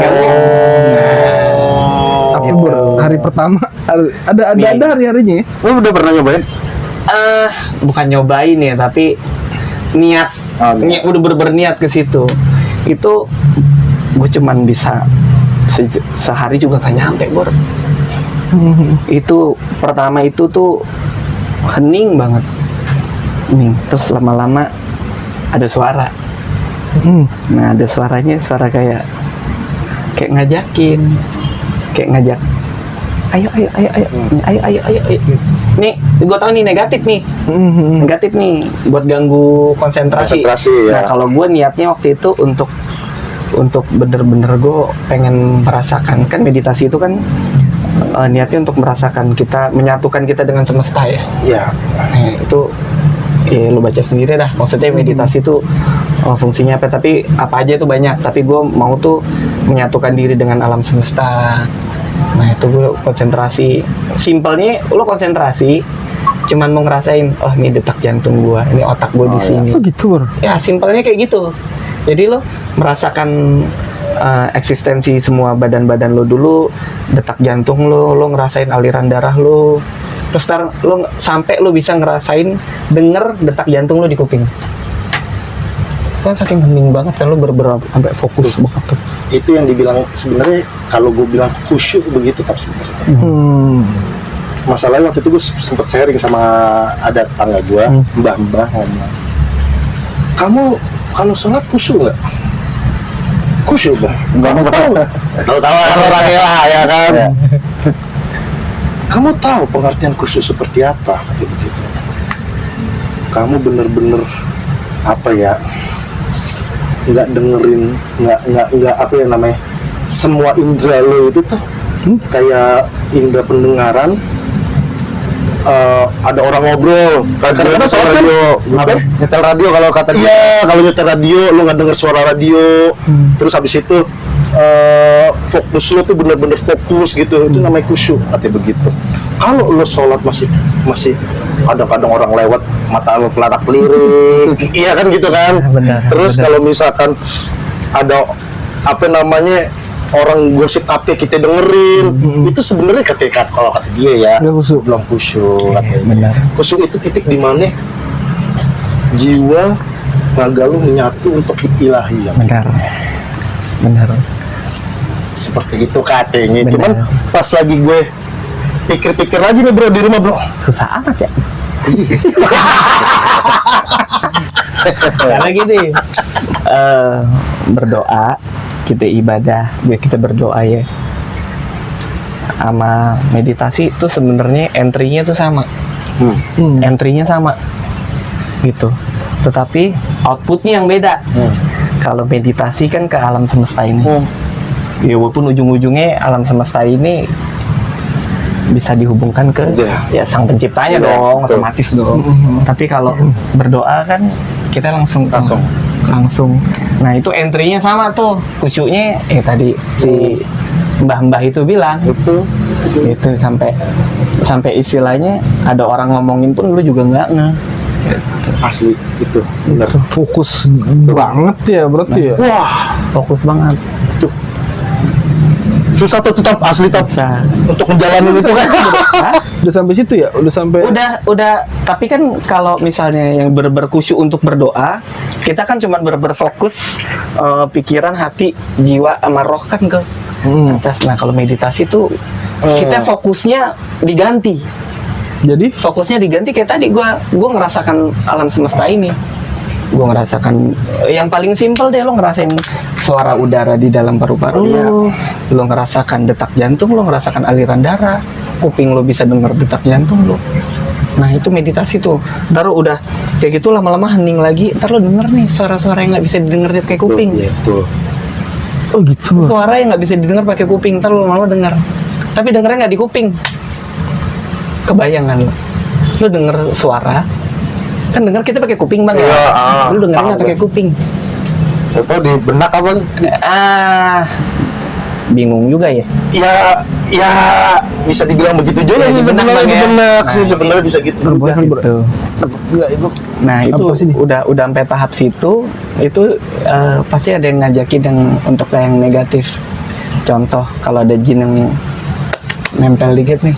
Tapi bor, hari pertama ada hari-harinya ya? Lu udah pernah nyobain? Bukan nyobain ya, tapi niat. Oh, niat. Udah berniat ke situ. Itu gue cuman bisa sehari juga gak nyampe bor. Itu pertama itu tuh hening banget. Terus lama-lama ada suara. Nah, ada suaranya, suara kayak ngajakin, kayak ngajak, ayo. Nih, gue tahu nih negatif nih, buat ganggu konsentrasi. Ya. Nah, kalau gue niatnya waktu itu untuk bener-bener gue pengen merasakan, kan meditasi itu kan niatnya untuk merasakan kita, menyatukan kita dengan semesta ya. Iya. Nah, itu ya lu baca sendiri dah. Maksudnya meditasi itu fungsinya apa? Tapi apa aja itu banyak. Tapi gue mau tuh menyatukan diri dengan alam semesta. Nah itu gue konsentrasi. Simpelnya lu konsentrasi, cuman mau ngerasain, oh ini detak jantung gue, ini otak gue di sini. Oh gitu bor. Ya simpelnya kayak gitu. Jadi lo merasakan eksistensi semua badan-badan lo dulu, detak jantung lo ngerasain aliran darah lo. Terus lo sampai lo bisa ngerasain denger detak jantung lo di kuping. Kan saking hening banget kan lo beberapa sampai fokus banget tuh. Itu yang dibilang sebenarnya kalau gue bilang khusyuk begitu tak sebenarnya. Masalahnya waktu itu gue sempet sharing sama ada tetangga gue, mbah-mbah ngomong, kamu kalau sholat khusyuk nggak? Khusyuk bang? Nggak mau tahu orangnya lah ya kan. Ya. Kamu tahu pengertian khusyuk seperti apa? Kata begitu. Kamu bener-bener apa ya? Nggak dengerin, nggak apa ya namanya? Semua indera lo itu tuh kayak indera pendengaran. Ada orang ngobrol, kadang-kadang soal radio, nyetel radio kalau kata dia. Iya, kalau nyetel radio, lo nggak denger suara radio, terus habis itu fokus lo tuh bener-bener fokus gitu, itu namanya khusyuk, katanya begitu. Kalau lo sholat masih kadang-kadang orang lewat, mata lo pelarak lirik, iya kan gitu kan. Benar, terus kalau misalkan ada apa namanya orang gosip apa kita dengerin, itu sebenarnya kalau kata dia ya belum khusyuk katanya. Benar. Khusyuk itu titik di mana jiwa raga lu menyatu untuk ilahi ya. Benar. Seperti itu katanya. Benar. Cuman pas lagi gue pikir-pikir lagi nih bro di rumah bro. Susah amat ya. Karena gini, berdoa, kita ibadah, kita berdoa ya. Sama meditasi itu sebenarnya entry-nya tuh sama. Entry-nya sama. Gitu. Tetapi outputnya yang beda. Kalau meditasi kan ke alam semesta ini. Ya walaupun ujung-ujungnya alam semesta ini bisa dihubungkan ke ya sang penciptanya dong, otomatis dong. Tapi kalau berdoa kan kita langsung. Nah itu entry-nya sama tuh, khusyuknya tadi si mbah-mbah itu bilang itu sampai istilahnya ada orang ngomongin pun lu juga nggak nge. Asli itu benar. Fokus banget ya berarti ya. Wah, Fokus banget. susah tuh tetap asli tetap Susah. untuk menjalani itu kan. Hah? Udah sampai situ ya? Udah sampai Udah. Tapi kan kalau misalnya yang berkusyuk untuk berdoa, kita kan cuma berfokus pikiran, hati, jiwa, sama roh kan ke atas. Nah kalau meditasi tuh kita fokusnya diganti. Jadi Fokusnya diganti kayak tadi gua ngerasakan alam semesta ini. Gue ngerasakan yang paling simpel deh, lo ngerasain suara udara di dalam paru-paru lo ngerasakan detak jantung, lo ngerasakan aliran darah, kuping lo bisa denger detak jantung lo. Nah itu meditasi tuh. Ntar udah kayak gitu lama-lama hening lagi, ntar lo denger nih suara-suara yang nggak bisa didengar pakai kuping. Gitu. oh gitu. Suara yang nggak bisa didengar pakai kuping, ntar lo lama-lama denger. Tapi dengernya nggak di kuping. Kebayangan lo denger suara. Kan dengar kita pakai kuping bang ya, lu dengarnya nggak pakai kuping. Atau di benak apa? Bingung juga ya. Ya bisa dibilang begitu juga Ya, sih di benak, sebenarnya Bang, di ya. benak Nah, sih sebenarnya bisa gitu. juga. Gitu. Enggak itu. Nah itu Apa sih ini? udah sampai tahap situ, itu pasti ada yang ngajakin yang untuk yang negatif. Contoh kalau ada jin yang nempel dikit nih.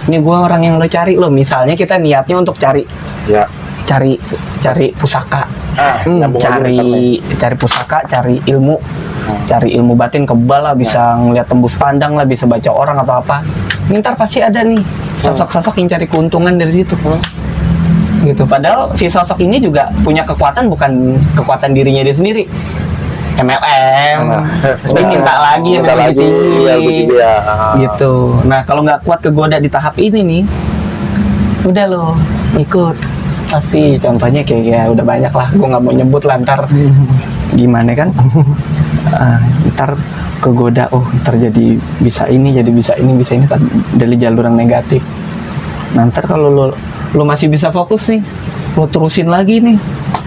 Ini gua orang yang lo cari lo. Misalnya kita niatnya untuk cari Ya. cari pusaka. Nyambung lagi Cari pusaka, cari ilmu, cari ilmu batin kebal lah, bisa ngeliat tembus pandang lah, bisa baca orang atau apa. Ini ntar pasti ada nih sosok-sosok yang cari keuntungan dari situ. Gitu. Padahal si sosok ini juga punya kekuatan, bukan kekuatan dirinya dia sendiri. MLM, dia minta lagi yang Minta lebih tinggi, yang lebih tinggi, ya. gitu. Nah kalau nggak kuat kegoda di tahap ini nih, udah lo ikut. Pasti contohnya kayak ya udah banyak lah, gue nggak mau nyebut lah, ntar gimana kan. Ntar kegoda, ntar jadi bisa ini dari jalur yang negatif. Nah ntar kalau lo masih bisa fokus nih, lo terusin lagi nih,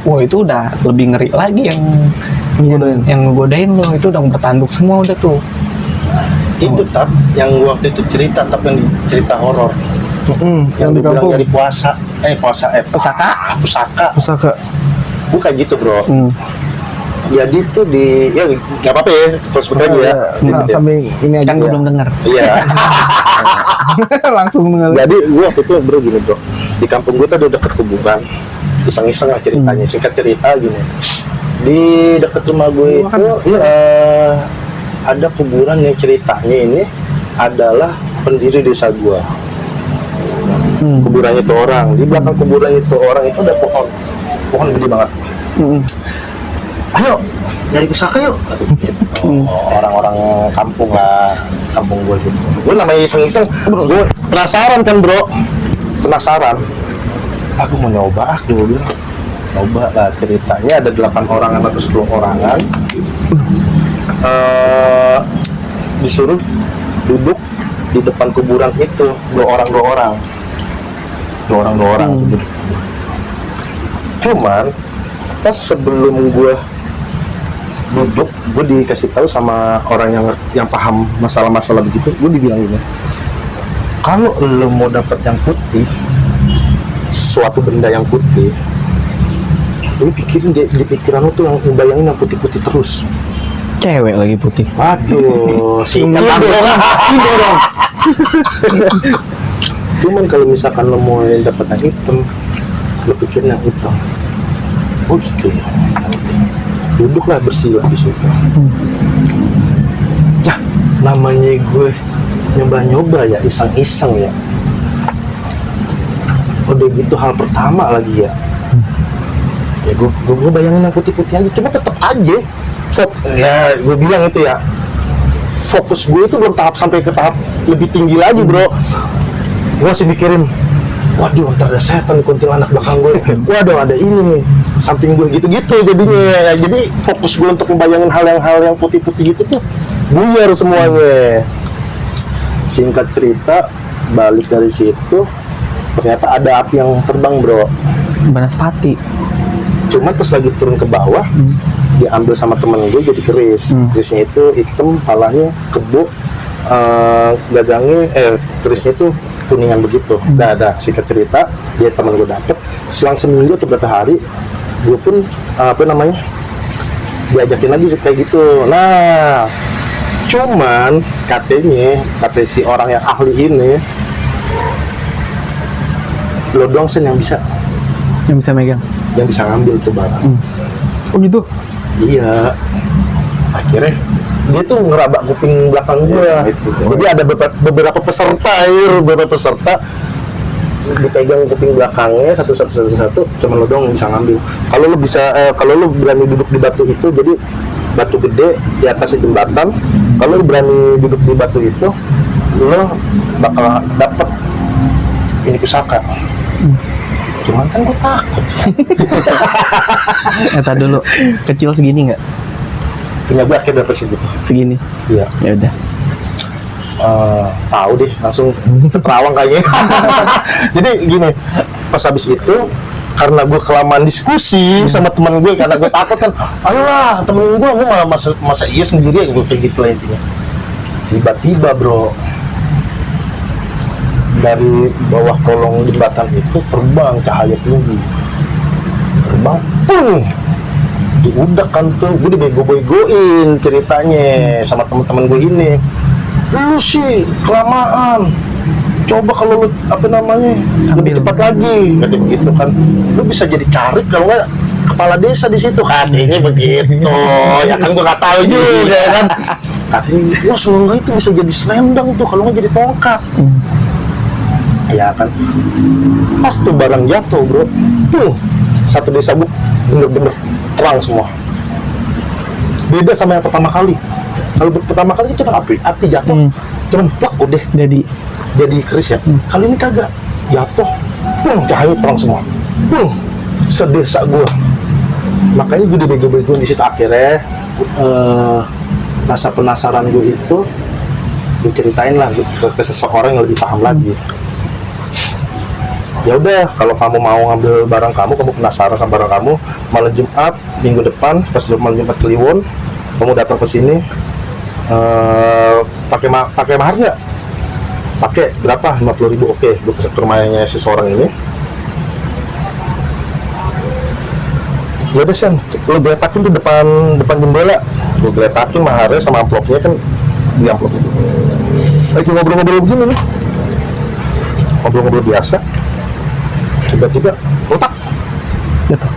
wah itu udah lebih ngeri lagi yang ngegodain lo, itu udah bertanduk semua udah tuh. Itu tap yang gua waktu itu cerita, tapi yang cerita horor. Yang di dibilang kampung. dari Pusaka. Bukan gitu bro. Jadi tuh ya nggak apa-apa ya, terus aja ya. Nah, sambil ini aja. Kan gue Iya. belum denger. Iya. Langsung dengar. Jadi gua waktu itu bro gini bro, di kampung gua tuh ada deket kuburan. Iseng-iseng lah ceritanya, singkat cerita gini. Di deket rumah gue itu ada kuburan yang ceritanya ini adalah pendiri desa gua. Kuburannya itu orang, di belakang kuburan itu orang itu ada pohon gede banget. Ayo nyari pusaka yuk. Orang-orang kampung lah, kampung gue gitu. Gue namanya iseng-iseng, gue penasaran kan bro, aku mau nyoba, gue bilang coba lah. Ceritanya ada 8 orangan atau 10 orangan, disuruh duduk di depan kuburan itu, dua orang. Cuman pas sebelum gue duduk, gue dikasih tahu sama orang yang paham masalah-masalah begitu, gue dibilang gini, kalau lo mau dapat yang putih, suatu benda yang putih, lo pikirin di pikiran lo tuh yang bayangin yang putih-putih terus. Cewek lagi putih. Waduh, singkat dong. Cuman kalau misalkan lo mau dapat yang hitam, lo pikirin yang hitam. Oh gitu ya. Duduklah, bersihlah di situ. Namanya gue nyoba-nyoba ya, iseng-iseng ya. Udah gitu hal pertama lagi ya. Ya gue bayangin yang putih-putih aja, cuma tetap aja ya gue bilang itu ya, fokus gue itu belum sampai ke tahap lebih tinggi lagi bro. Gue masih mikirin, waduh ntar ada setan di kuntilanak belakang gue, waduh ada ini nih samping gue, gitu-gitu jadinya ya. Jadi fokus gue untuk membayangin hal yang putih-putih itu tuh buyar semuanya. Singkat cerita, balik dari situ ternyata ada api yang terbang bro. Banaspati. Cuman pas lagi turun ke bawah, diambil sama temen gue jadi keris. Kerisnya itu hitam, palanya kebo, gagangnya, kerisnya itu kuningan begitu. Ada singkat cerita, dia temen gue dapet. Selang seminggu atau berapa hari, gue pun diajakin lagi kayak gitu. Nah, cuman katanya si orang yang ahli ini, lo doang Sen yang bisa megang, yang bisa ngambil tuh barang. Oh gitu. Iya, akhirnya dia tuh ngerabak kuping belakang gue. Jadi ada beberapa peserta dipegang kuping belakangnya satu, cuma lo doang yang bisa ngambil. Kalau lo berani duduk di batu itu, jadi batu gede di atas jembatan, kalau lo berani duduk di batu itu, lo bakal dapet ini pusaka. Cuman kan gue takut. Eta dulu kecil segini nggak? Punya gue akhirnya dapet segitu. Segini. Iya. Ya udah. Tahu deh, langsung terawang kayaknya. Jadi gini, pas habis itu karena gue kelamaan diskusi sama teman gue, karena gue takut kan, ayolah temen gue malah masa iya sendiri, gue kayak gitu lah intinya. Tiba-tiba bro, dari bawah kolong jembatan itu terbang cahaya tinggi, terbang, diudak kan tuh. Gue dibego-begoin ceritanya sama teman-teman gue ini, lu sih kelamaan, coba kalau lu lebih cepat lagi, kata begitu kan, lu bisa jadi carik kalau nggak kepala desa di situ, katanya begitu. Ya kan gue nggak tahu juga kan, katanya wah semoga itu bisa jadi selendang tuh kalau nggak jadi tongkat. Ya kan, pas tuh barang jatuh bro, tuh satu desa bu bener-bener terang semua. Beda sama yang pertama kali. Kalau pertama kali cuma api jatuh, cuman plak udah jadi keris ya. Kali ini kagak, jatuh, cahaya terang semua, sedesa gua. Makanya gue dibego-begoin di situ. Akhirnya rasa penasaran gue itu gue ceritain lah ke seseorang yang lebih paham lagi. Ya udah, kalau kamu mau ngambil barang kamu penasaran sama barang kamu, malam Jumat minggu depan pas malam Jumat Kliwon, kamu datang ke sini, pakai mahar nggak? Pakai berapa? 50.000. Oke, gue ke rumahnya seseorang ini. Ya udah Sen, lo geletakin tuh depan jendela, lo geletakin maharnya sama amplopnya kan di amplop itu. Lagi ngobrol-ngobrol begini nih, ngobrol-ngobrol biasa. Tiba-tiba otak datang.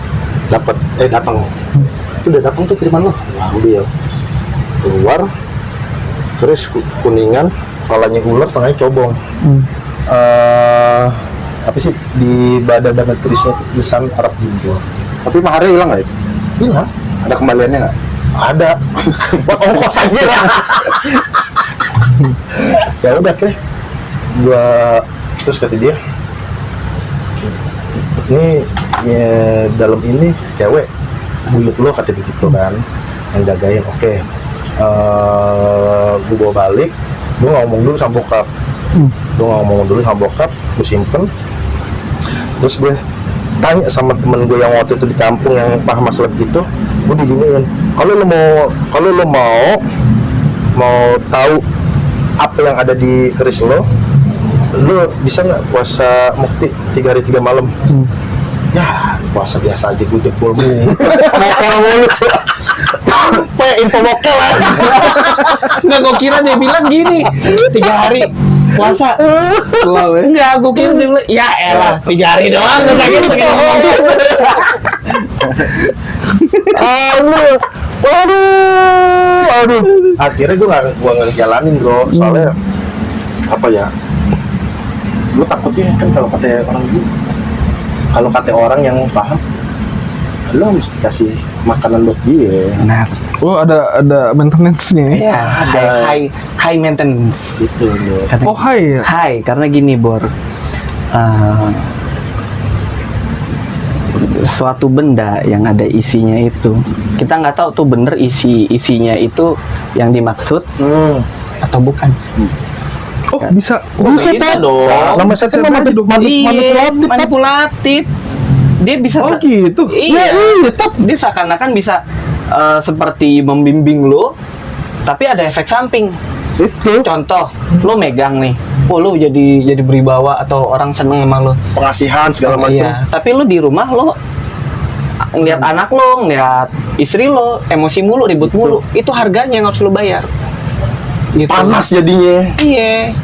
Itu udah datang tuh kiriman lo, ambil, keluar keris kuningan, kepalanya ular, tengahnya cobong. Apa sih di badan kerisnya tulisan Arab Jumbo. Tapi maharnya hilang nggak itu? Hilang. Ada kembaliannya nggak? Ada. Buat ongkos aja lah. Ya udah akhirnya gua terus kata dia, ini ya, dalam ini cewek buyut lo, kata begitu kan, yang jagain. Oke. Gue bawa balik, gue ngomong dulu sama bokap, gue simpen. Terus gue tanya sama temen gue yang waktu itu di kampung yang paham masalah gitu, gue diginiin, kalau lo mau tahu apa yang ada di keris lo bisa nggak puasa mukti 3 hari 3 malam? Ya puasa biasa aja, gue jebol mulu. Info mokel lah. Nggak, gue kira dia bilang gini, 3 hari puasa. Enggak, gue kira dia bilang, ya elah 3 hari doang. Aduh. Akhirnya gue nggak ngejalanin bro, soalnya apa ya? Gue takutnya kan kalau kata orang yang paham, lo mesti kasih makanan buat dia. Benar. Oh, ada maintenance-nya ya? Iya, high maintenance. Gitu loh. Kata- Oh, hai ya? High, karena gini Bor. Suatu benda yang ada isinya itu, kita nggak tahu tuh bener isinya itu yang dimaksud atau bukan. Oh, bisa. Bisa dong. Nama saya Bisa aja dong. Manipulatif. Dia bisa Oh, gitu. Iya, dia seakan-akan bisa seperti membimbing lo, tapi ada efek samping. Itu Contoh, lo megang nih, oh lo jadi beribawa atau orang seneng sama lo. pengasihan segala macam. Iya, tapi lo di rumah lo ngeliat anak lo, ngeliat istri lo, emosi mulu, ribut mulu, itu harganya yang harus lo bayar. Gitu. Panas jadinya. Iya.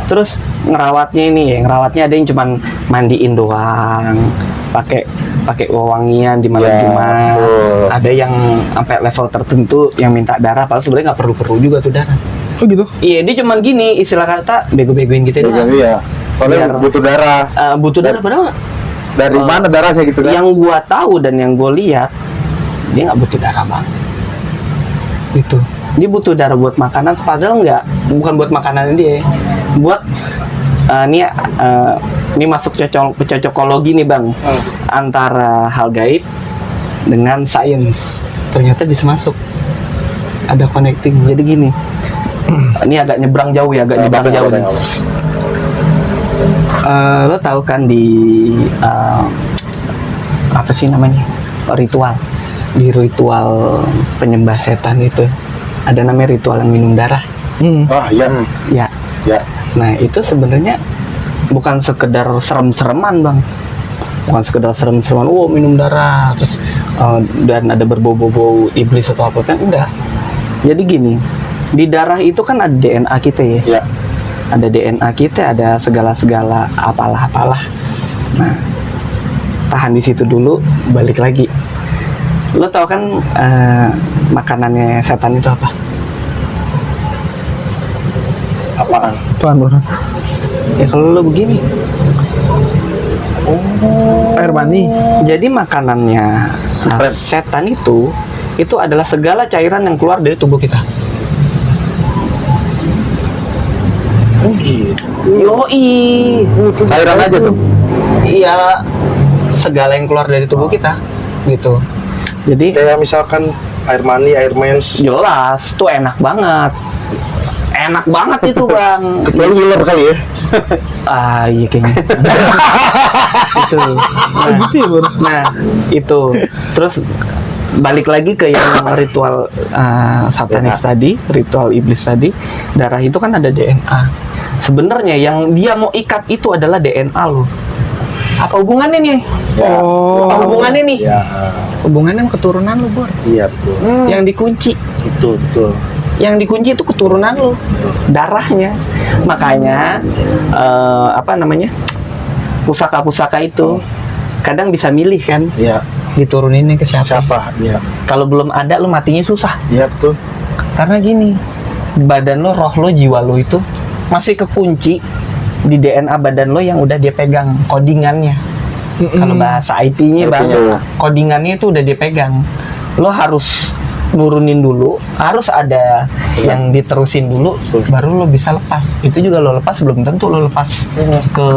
Terus ngerawatnya ada yang cuman mandiin doang, pakai wewangian di malam Ya, Jumat. betul. Ada yang sampai level tertentu yang minta darah, padahal sebenarnya nggak perlu juga tuh darah. Oh, gitu. Iya, dia cuman gini, istilah kata bego-begoin gitu doang. Iya. Soalnya Biar- butuh darah. Butuh darah padahal Dari mana darahnya gitu kan? yang gua tahu dan yang gua lihat dia nggak butuh darah bang. Gitu. Dia butuh darah buat makanan, padahal bukan buat makanan dia, buat ini masuk cocokologi nih bang, antara hal gaib dengan sains, ternyata bisa masuk, ada connecting. Jadi gini, ini agak nyebrang jauh ya, nih. Lo tahu kan di apa sih namanya, ritual penyembah setan itu ada namanya ritual yang minum darah. Ah, iya. Ya. Ya. Nah itu sebenarnya bukan sekedar serem-sereman bang, bukan sekedar serem-sereman, minum darah terus dan ada berbau-bau iblis atau apa kan, enggak. Jadi gini, di darah itu kan ada DNA kita ya. Ya. Ada DNA kita, ada segala-segala apalah. Nah, tahan di situ dulu, balik lagi. Lo tau kan makanannya setan itu apa? Apaan? Apaan, Bro? Ya kalau lo begini. Air mani. Jadi makanannya Supreme. setan itu adalah segala cairan yang keluar dari tubuh kita. Oh gitu. Yoi. Cairan aja tuh. Iya, segala yang keluar dari tubuh kita gitu. Jadi Kayak misalkan air mani, air mens. jelas tuh enak banget. Enak banget itu bang. Kecuali ular kali ya. Iya kayaknya. Itu. Oh, gitu ya, Bro? Nah itu. Terus balik lagi ke yang ritual satanis tadi, ritual iblis tadi. Darah itu kan ada DNA. Sebenarnya yang dia mau ikat itu adalah DNA lo. Apa hubungannya nih? Ya. Apa hubungannya nih? Ya. Hubungannya sama keturunan lo, Bor. Iya betul. Yang dikunci. Itu betul. Yang dikunci itu keturunan lo, darahnya. Makanya apa namanya, pusaka-pusaka itu kadang bisa milih kan, Iya. dituruninnya ke siapa. Siapa? Iya. Kalau belum ada lo matinya susah. Iya betul. Karena gini, badan lo, roh lo, jiwa lo itu masih kekunci di DNA badan lo yang udah dia pegang codingannya. Kalau bahasa IT-nya bang, IT-nya. codingannya itu udah dia pegang. Lo harus nurunin dulu, harus ada yang diterusin dulu, baru lo bisa lepas. Itu juga lo lepas belum tentu lo lepas ke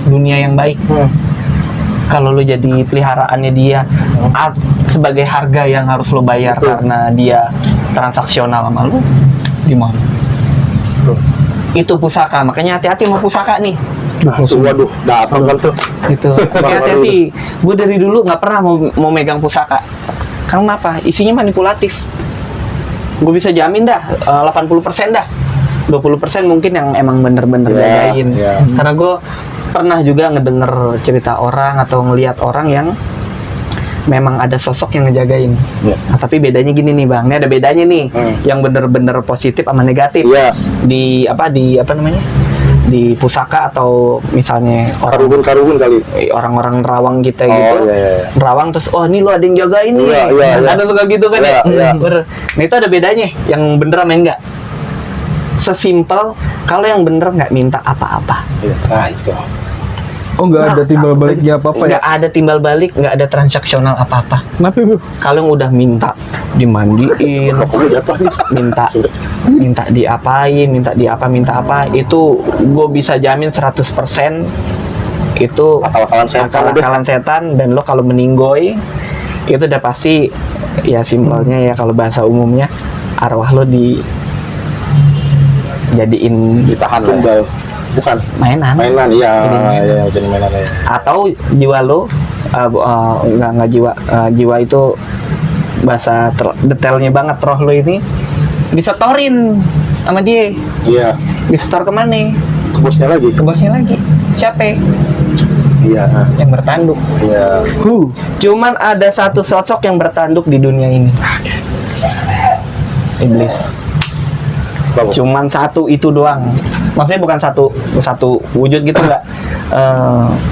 dunia yang baik. Kalau lo jadi peliharaannya dia sebagai harga yang harus lo bayar karena dia transaksional sama lo, gimana? Itu pusaka, makanya hati-hati sama pusaka nih. Nah, itu waduh, datang kan tuh. Gitu. Tapi hati-hati. Gue dari dulu nggak pernah mau megang pusaka. Karena apa? Isinya manipulatif. Gue bisa jamin dah 80% dah. 20% mungkin yang emang bener-bener jagain. Karena gue pernah juga ngedenger cerita orang atau ngelihat orang yang memang ada sosok yang ngejagain. Nah, tapi bedanya gini nih bang, ini ada bedanya nih, yang bener-bener positif sama negatif. Di apa namanya? Di pusaka atau misalnya Karubun kali. orang-orang nerawang kita gitu. Iya. Nerawang terus, oh ini lo ada yang jagain nih. Iya. Ada suka gitu kan ya. Iya. Nah itu ada bedanya, yang bener sama yang enggak. sesimpel kalau yang bener nggak minta apa-apa. Iya. Nah itu. Oh, nggak ada timbal baliknya apa-apa ya? Nggak ada timbal balik, nggak ada transaksional apa-apa. Kenapa, Bu? Kalau yang udah minta dimandiin, Aku jatuh nih. minta Sudah. minta diapain, minta apa, itu gue bisa jamin 100% itu Akal-akalan setan. akal-akalan setan. Dan lo kalau meninggoy itu udah pasti ya simpelnya ya, kalau bahasa umumnya arwah lo dijadiin Ditahan tunggal. Bukan. mainan. Mainan, iya. Jadi mainan. Iya, jadi mainan ya. Atau jiwa lo nggak jiwa, jiwa itu bahasa detailnya banget, roh lo ini disetorin sama dia, Iya. disetor kemana? Ke bosnya lagi. Ke bosnya lagi. Siapa? Iya. Yang bertanduk. Iya. Cuman ada satu sosok yang bertanduk di dunia ini, iblis. Bagus. Cuman satu itu doang. Maksudnya bukan satu wujud gitu, nggak.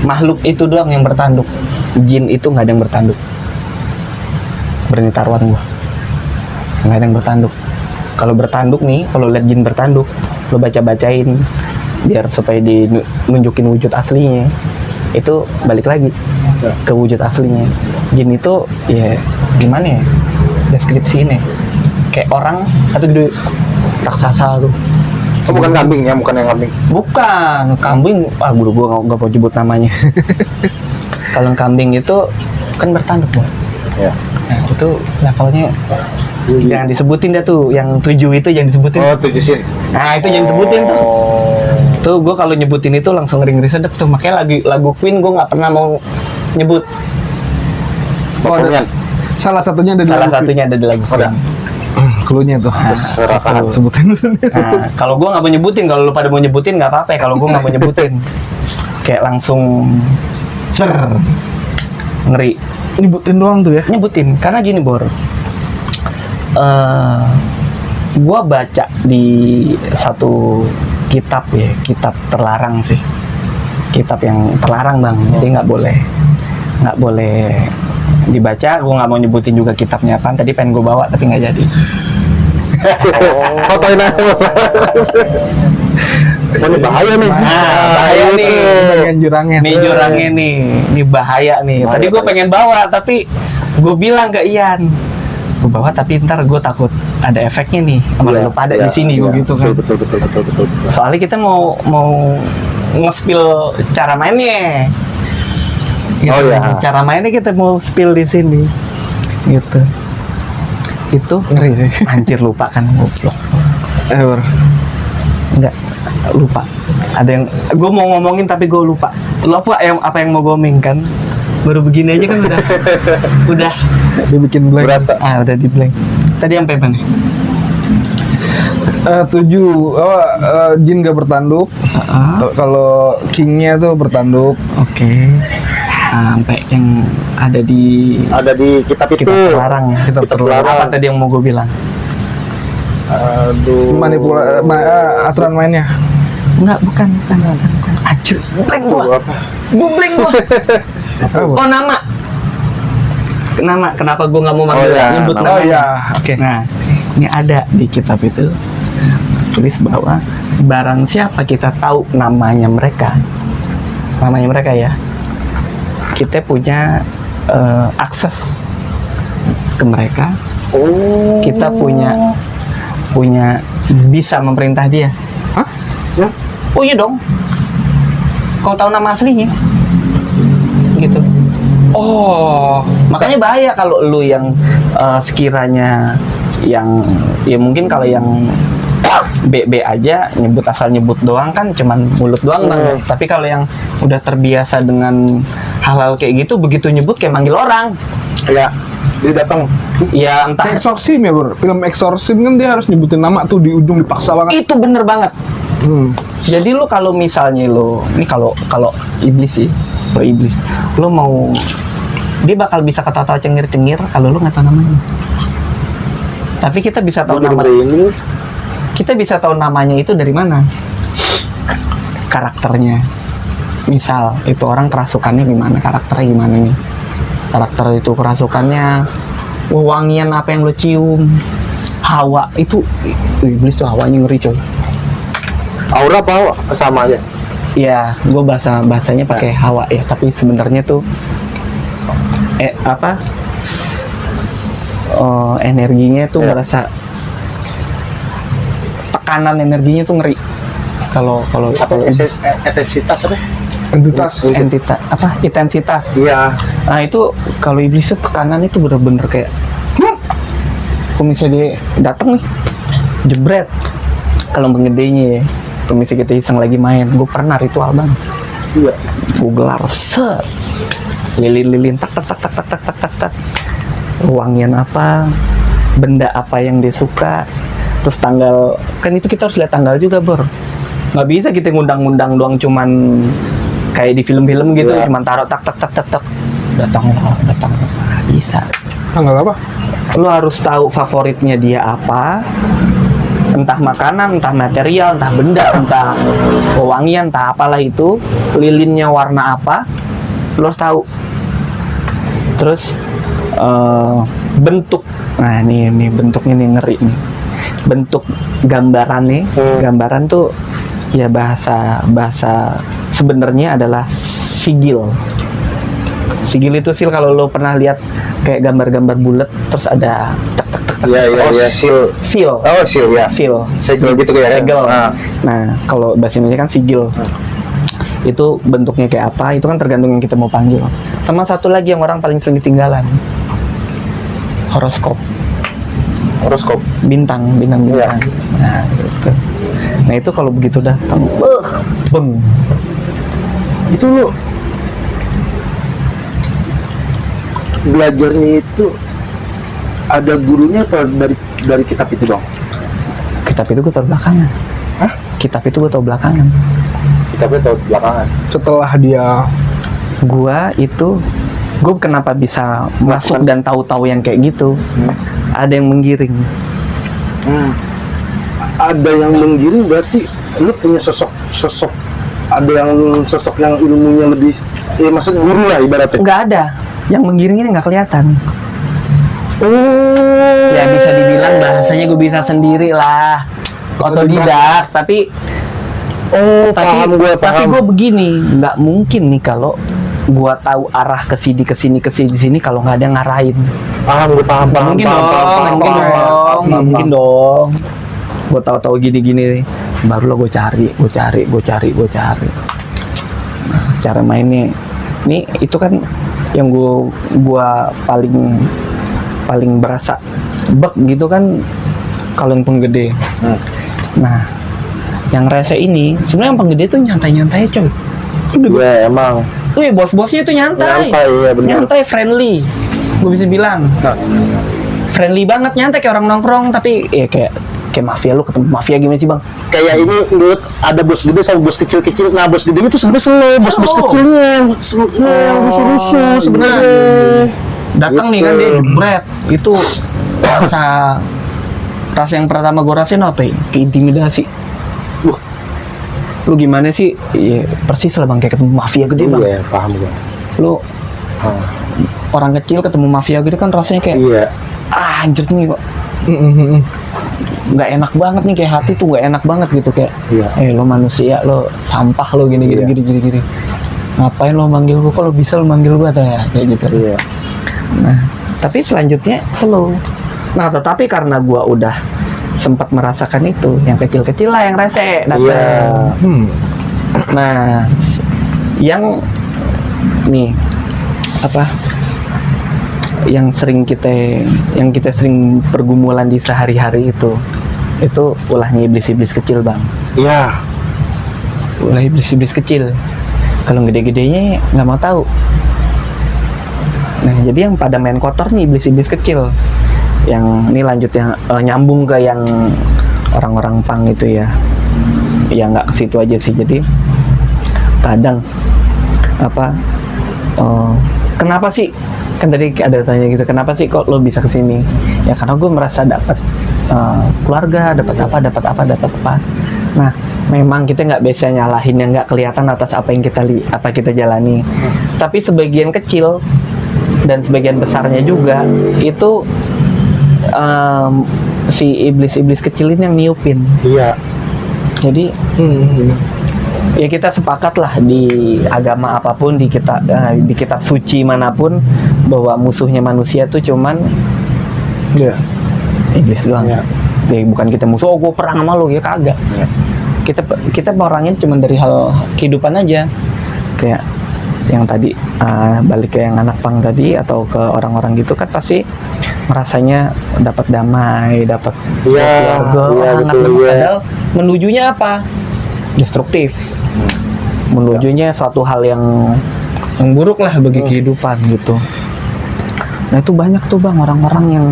Makhluk itu doang yang bertanduk. Jin itu nggak ada yang bertanduk. Berani taruhan gua, nggak ada yang bertanduk. Kalau bertanduk nih, kalau lihat jin bertanduk, lo baca-bacain biar supaya nunjukin wujud aslinya. Itu balik lagi ke wujud aslinya. Jin itu ya gimana ya deskripsi ini, kayak orang tapi gede, raksasa tuh. Oh, bukan kambing ya, bukan yang kambing. Bukan kambing, guru gua nggak mau sebut namanya. Kalau kambing itu kan bertanduk, Bang. Ya. Nah, itu levelnya jangan disebutin dah tuh, yang 7 itu jangan disebutin. Oh, 7 sin. Nah, itu jangan disebutin tuh. Oh. Tuh gue kalau nyebutin itu langsung ngeri sedep tuh. Makanya lagu Queen gue nggak pernah mau nyebut. Oh, ada. Salah satunya ada di Salah lagu satunya ada di lagu Ada. Queen. Cluenya tuh. Serakahan. Sebutin sendiri. Nah, kalau gue nggak mau nyebutin, kalau lu pada mau nyebutin nggak apa-apa ya. Kalau gue nggak mau nyebutin, kayak langsung ser ngeri. Nyebutin doang tuh ya. Nyebutin karena gini, Bor. Gua baca di satu kitab ya, kitab terlarang sih, kitab yang terlarang, Bang. Jadi nggak boleh dibaca. Gua nggak mau nyebutin juga kitabnya apa. Tadi pengen gue bawa tapi nggak jadi. Fotoin aja. Ini bahaya nih. Bahaya nih. Bagian jurangnya. Nih jurangnya nih, ini bahaya nih. Tadi gue pengen bawa tapi gue bilang ke Ian, gue bawa tapi ntar gue takut ada efeknya nih sama lu pada di sini, gue gitu kan. Betul. Soalnya kita mau nge-spill cara mainnya. Gitu. Oh, ya. Cara mainnya kita mau spill di sini. Gitu. Itu Ngeri sih. anjir, lupa kan, goblok. Bro. Enggak, lupa. Ada yang gue mau ngomongin tapi gue lupa. Lu apa yang mau gomeng kan? Baru begini aja kan udah Dibikin blank. Berasa. udah di blank. Tadi sampai mana? 7. Jin gak bertanduk. Kalau kingnya tuh bertanduk. Oke. Sampai yang ada di kitab itu. kitab terlarang ya. Kitab terlarang. Apa tadi yang mau gue bilang? Aduh. Aturan mainnya. Enggak, bukan. Anjir, blank gua. Apa? Gue blank gua. Oh, nama. Kenapa gue nggak mau manggil nyebut nama. namanya? Oh ya, oke. Nah, ini ada di kitab itu tulis bahwa barang siapa kita tahu namanya mereka ya, kita punya akses ke mereka. Oh. Kita punya bisa memerintah dia. Hah? Ya. Oh iya dong. Kalau tahu nama aslinya, gitu. Oh, Makanya bahaya kalau lu yang sekiranya yang ya mungkin kalau yang BB aja asal nyebut doang kan cuman mulut doang, Bang. Tapi kalau yang udah terbiasa dengan hal-hal kayak gitu, begitu nyebut kayak manggil orang. Ya. Dia datang. Ya entah kayak Exorcist ya, Bro. Film Exorcist kan dia harus nyebutin nama tuh di ujung, dipaksa banget. itu bener banget. Jadi lu kalau misalnya lu ini kalau iblis sih, kalau iblis, lu mau dia bakal bisa ketawa-tawa cengir-cengir kalau lu nggak tahu namanya. Tapi kita bisa tahu kita bisa tahu namanya itu dari mana? Karakternya. Misal itu orang kerasukannya gimana, karakternya gimana nih? Karakter itu kerasukannya, wangian apa yang lo cium, hawa itu iblis tuh hawanya ngeri, coy. Aura apa sama aja? Ya, gue bahasanya pakai hawa ya, tapi sebenarnya tuh energinya tuh merasa tekanan energinya tuh ngeri. Kalau intensitas apa? Intensitas. Iya. Nah itu kalau iblis tuh tekanan itu bener-bener kayak kalau misalnya dia datang nih jebret, kalau penggedenya ya, kalau misalnya kita iseng lagi main, gue pernah ritual bang. Iya. Gue gelar set, lilin tak tak tak tak tak tak tak tak tak, wangian apa, benda apa yang dia suka, terus tanggal, kan itu kita harus lihat tanggal juga bor, nggak bisa kita ngundang-ngundang doang cuman kayak di film-film gitu, Iya. cuman taruh tak tak tak tak tak, datang nggak bisa. Tanggal apa? Lo harus tahu favoritnya dia apa, entah makanan, entah material, entah benda, entah pewangian, entah apalah itu, lilinnya warna apa, lo harus tahu. Terus bentuk, nah ini bentuknya nih ngeri nih, bentuk gambarannya, gambaran tuh ya bahasa sebenarnya adalah sigil. Sigil itu sil, kalau lo pernah lihat kayak gambar-gambar bulat terus ada tak tak tak tak. Iya, seal. Seal. Oh, seal ya. Seal. Segel gitu ya. Segel. Nah. Nah, kalau bahasa Indonesia kan sigil. Itu bentuknya kayak apa? Itu kan tergantung yang kita mau panggil. Sama satu lagi yang orang paling sering ketinggalan. Horoskop. Horoskop. Bintang. Iya. Nah, gitu. Nah, itu kalau begitu datang, beng. Itu lu belajarnya itu ada gurunya apa dari kitab itu dong? Kitab itu gue tahu belakangan. Hah? Kitab itu gue tahu belakangan. Kitabnya tahu belakangan. Setelah dia Gue kenapa bisa masuk dan tahu-tahu yang kayak gitu? Ada yang menggiring. Ada yang menggiring, berarti lu punya sosok ada yang sosok yang ilmunya lebih, ya maksud guru lah ibaratnya. Nggak ada. Yang menggiringnya nggak kelihatan. Oh. Ya bisa dibilang bahasanya gue bisa sendiri lah. Otodidak, tapi paham gue. begini, nggak mungkin nih kalau gue tahu arah ke sini kalau nggak ada yang ngarahin. Paham. Nggak mungkin dong. Gue tahu gini, baru lo gue cari. Nah, cara mainnya, nih itu kan yang gua paling berasa bug gitu kan kalau yang penggede. Nah, yang rese ini sebenarnya yang penggede tuh nyantai coy. Ya emang. Tuh bos-bosnya tuh nyantai. Iya benar. Nyantai, friendly. Gue bisa bilang. Nah, Friendly banget, nyantai kayak orang nongkrong, tapi ya kayak mafia. Lu ketemu mafia gimana sih bang? kayak ini menurut ada bos gede sama bos kecil. Nah, bos gedenya tuh sebenarnya slow, bos kecilnya yang rusuh sebenarnya. Datang nih kan dia jebret. Itu rasa yang pertama gue rasain apa ya? Keintimidasi. Lu gimana sih? Ya, persis lah bang, kayak ketemu mafia gede bang. Iya, paham gue. Lu orang kecil ketemu mafia gede kan rasanya kayak Iya. Anjir nih kok nggak enak banget nih, kayak hati tuh nggak enak banget gitu, kayak lo manusia, lo sampah, lo gini. Ngapain lo manggil gue? Kalau bisa lo manggil gue atau ya kayak gitu. Iya. Nah, tapi selanjutnya slow. Nah, tetapi karena gue udah sempat merasakan itu, yang kecil-kecil lah yang rese datang. Iya. Nah, yang nih apa? Yang kita sering pergumulan di sehari-hari itu ulahnya iblis-iblis kecil bang. Iya. Ulah iblis-iblis kecil. Kalau gede-gedenya nggak mau tahu. Nah, jadi yang pada main kotor nih iblis-iblis kecil. Yang ini lanjut yang nyambung ke yang orang-orang pang itu ya. Ya nggak ke situ aja sih. Jadi kadang kenapa sih? Kan tadi ada tanya gitu, kenapa sih kok lo bisa kesini? Ya karena gue merasa dapat keluarga, dapat apa. Nah, memang kita nggak bisa nyalahin yang nggak kelihatan atas apa yang kita jalani. Tapi sebagian kecil dan sebagian besarnya juga itu si iblis-iblis kecil ini yang niupin. Iya. Jadi ya kita sepakat lah di agama apapun, di kitab suci manapun, bahwa musuhnya manusia tuh cuman Iya. iblis doang. Iya. Ya, bukan kita musuh, gue perang sama lo, ya kagak. Iya. Kita orangnya cuma dari hal kehidupan aja, kayak yang tadi balik ke yang anak pang tadi atau ke orang-orang gitu kan pasti rasanya dapat damai, dapat Iya, iya, hangat, betul, iya. padahal menujunya apa? Destruktif. Menujunya suatu hal yang buruk lah bagi kehidupan gitu. Nah itu banyak tuh bang orang-orang yang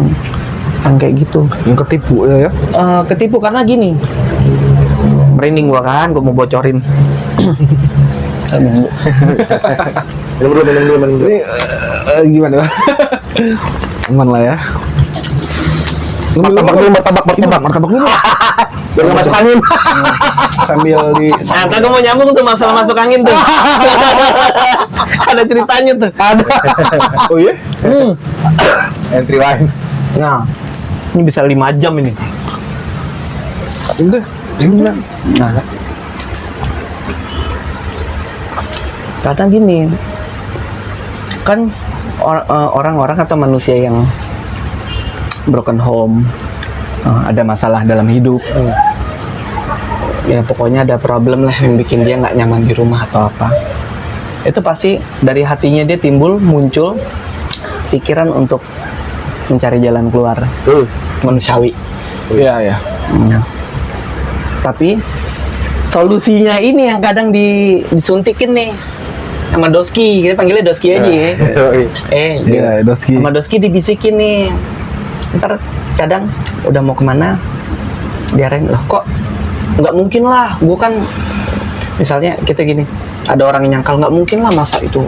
kayak gitu, Yang ketipu ya. ketipu karena gini, merinding gua kan, gua mau bocorin. Minum dulu. Ini gimana Bang? Aman lah ya. Martabak dulu. Biar nggak masuk angin. Sambil di Nah, gua mau nyambung tuh masalah masuk angin tuh. Ada ceritanya tuh. Oh iya? Entry line. Nah, ini bisa 5 jam ini. Udah. Nah, kadang gini, kan orang-orang atau manusia yang broken home, ada masalah dalam hidup, ya pokoknya ada problem lah yang bikin dia nggak nyaman di rumah atau apa. Itu pasti dari hatinya dia muncul pikiran untuk mencari jalan keluar, manusiawi. Iya ya. Nah, tapi solusinya ini yang kadang disuntikin nih sama Doski, kita panggilnya Doski aja ya. Iya, Doski. Sama Doski dibisikin nih. Ntar kadang udah mau kemana, diarahin, loh kok nggak mungkin lah, gue kan misalnya kita gini, ada orang yang nyangkal nggak mungkin lah masa itu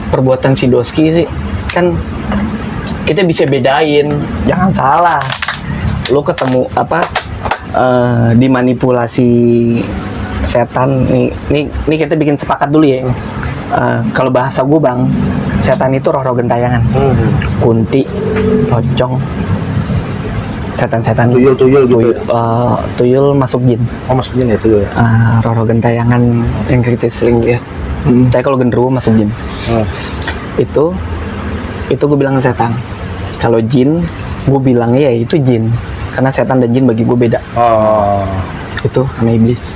perbuatan si Doski sih, kan kita bisa bedain, jangan salah, lo ketemu apa dimanipulasi setan nih kita bikin sepakat dulu ya. Kalau bahasa gue bang, setan itu roh-roh gentayangan, kunti, pocong, setan-setan, Tuyul gitu. tuyul masuk jin, Masuk jin ya tuyul ya. roh-roh gentayangan yang kita sering lihat. Saya kalau genderuwo masuk jin, itu gue bilang setan. Kalau jin, gue bilangnya ya itu jin, karena setan dan jin bagi gue beda. Itu sama iblis.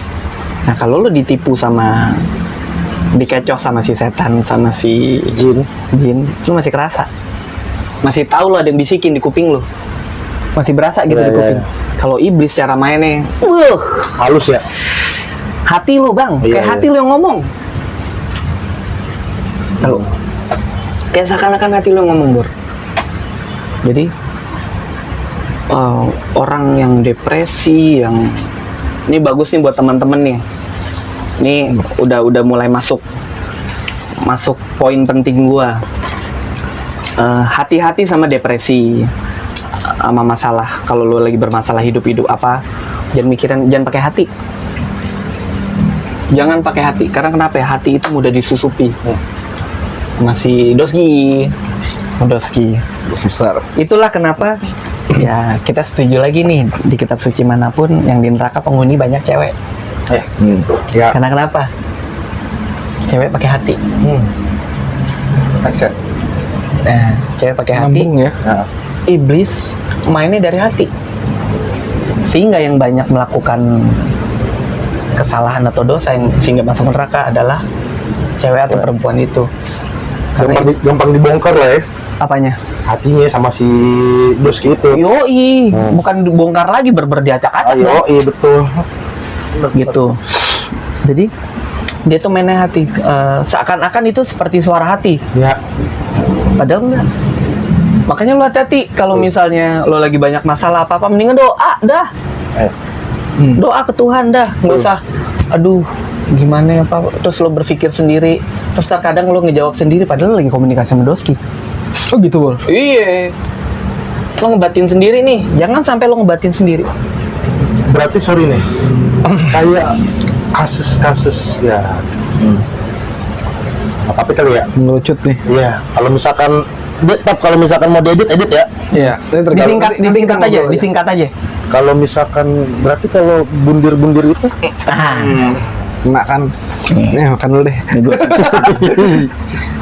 Nah kalau lo ditipu sama, dikecoh sama si setan, sama si jin, lu masih kerasa, masih tahu lo ada yang bisikin di kuping lo, masih berasa gitu di kuping. Kalau iblis cara mainnya, halus ya. hati lo bang, kayak hati lo yang ngomong. Kalau kayak seakan-akan hati lo yang ngomong, Bor. Jadi orang yang depresi, yang ini bagus nih buat teman-teman nih. Ini udah mulai masuk poin penting gua. Hati-hati sama depresi, sama masalah. Kalau lu lagi bermasalah hidup apa, jangan pakai hati. Jangan pakai hati, karena kenapa ya? Hati itu mudah disusupi. Masih Doski. Besar. Itulah kenapa ya kita setuju lagi nih di kitab suci manapun yang di neraka penghuni banyak cewek. Ya. Karena kenapa? Cewek pakai hati. Accept. Nah, cewek pakai hati. Nyambung ya. Iblis mainnya dari hati. Sehingga yang banyak melakukan kesalahan atau dosa yang sehingga masuk neraka adalah cewek atau perempuan itu. Karena Gampang dibongkar lah ya. apanya? Hatinya sama si Doski itu. Yoi, bukan dibongkar lagi berdiacak-acak. Yoi, betul. Gitu. Jadi dia tuh mainnya hati, seakan-akan itu seperti suara hati. Ya. Padahal enggak. Makanya lo hati-hati kalau misalnya lo lagi banyak masalah apa-apa, mendingan doa dah. Doa ke Tuhan dah, nggak usah. Aduh, gimana ya Pak? Terus lo berpikir sendiri, terus terkadang lo ngejawab sendiri, padahal lo lagi komunikasi sama Doski. Oh gitu, Bor. Iya. Lo ngebatin sendiri nih, jangan sampai lo ngebatin sendiri. Berarti sorry nih, kayak kasus-kasus ya. Tapi kali ya. Mengerucut nih. Iya, kalau misalkan Tetap kalau misalkan mau diedit edit ya. Iya. Ini tergantung. Disingkat, Nanti disingkat kita aja, ngobrol disingkat aja. Kalau misalkan berarti kalau bundir-bundir itu Ah, Kena kan. Nih makan dulu deh. ini gua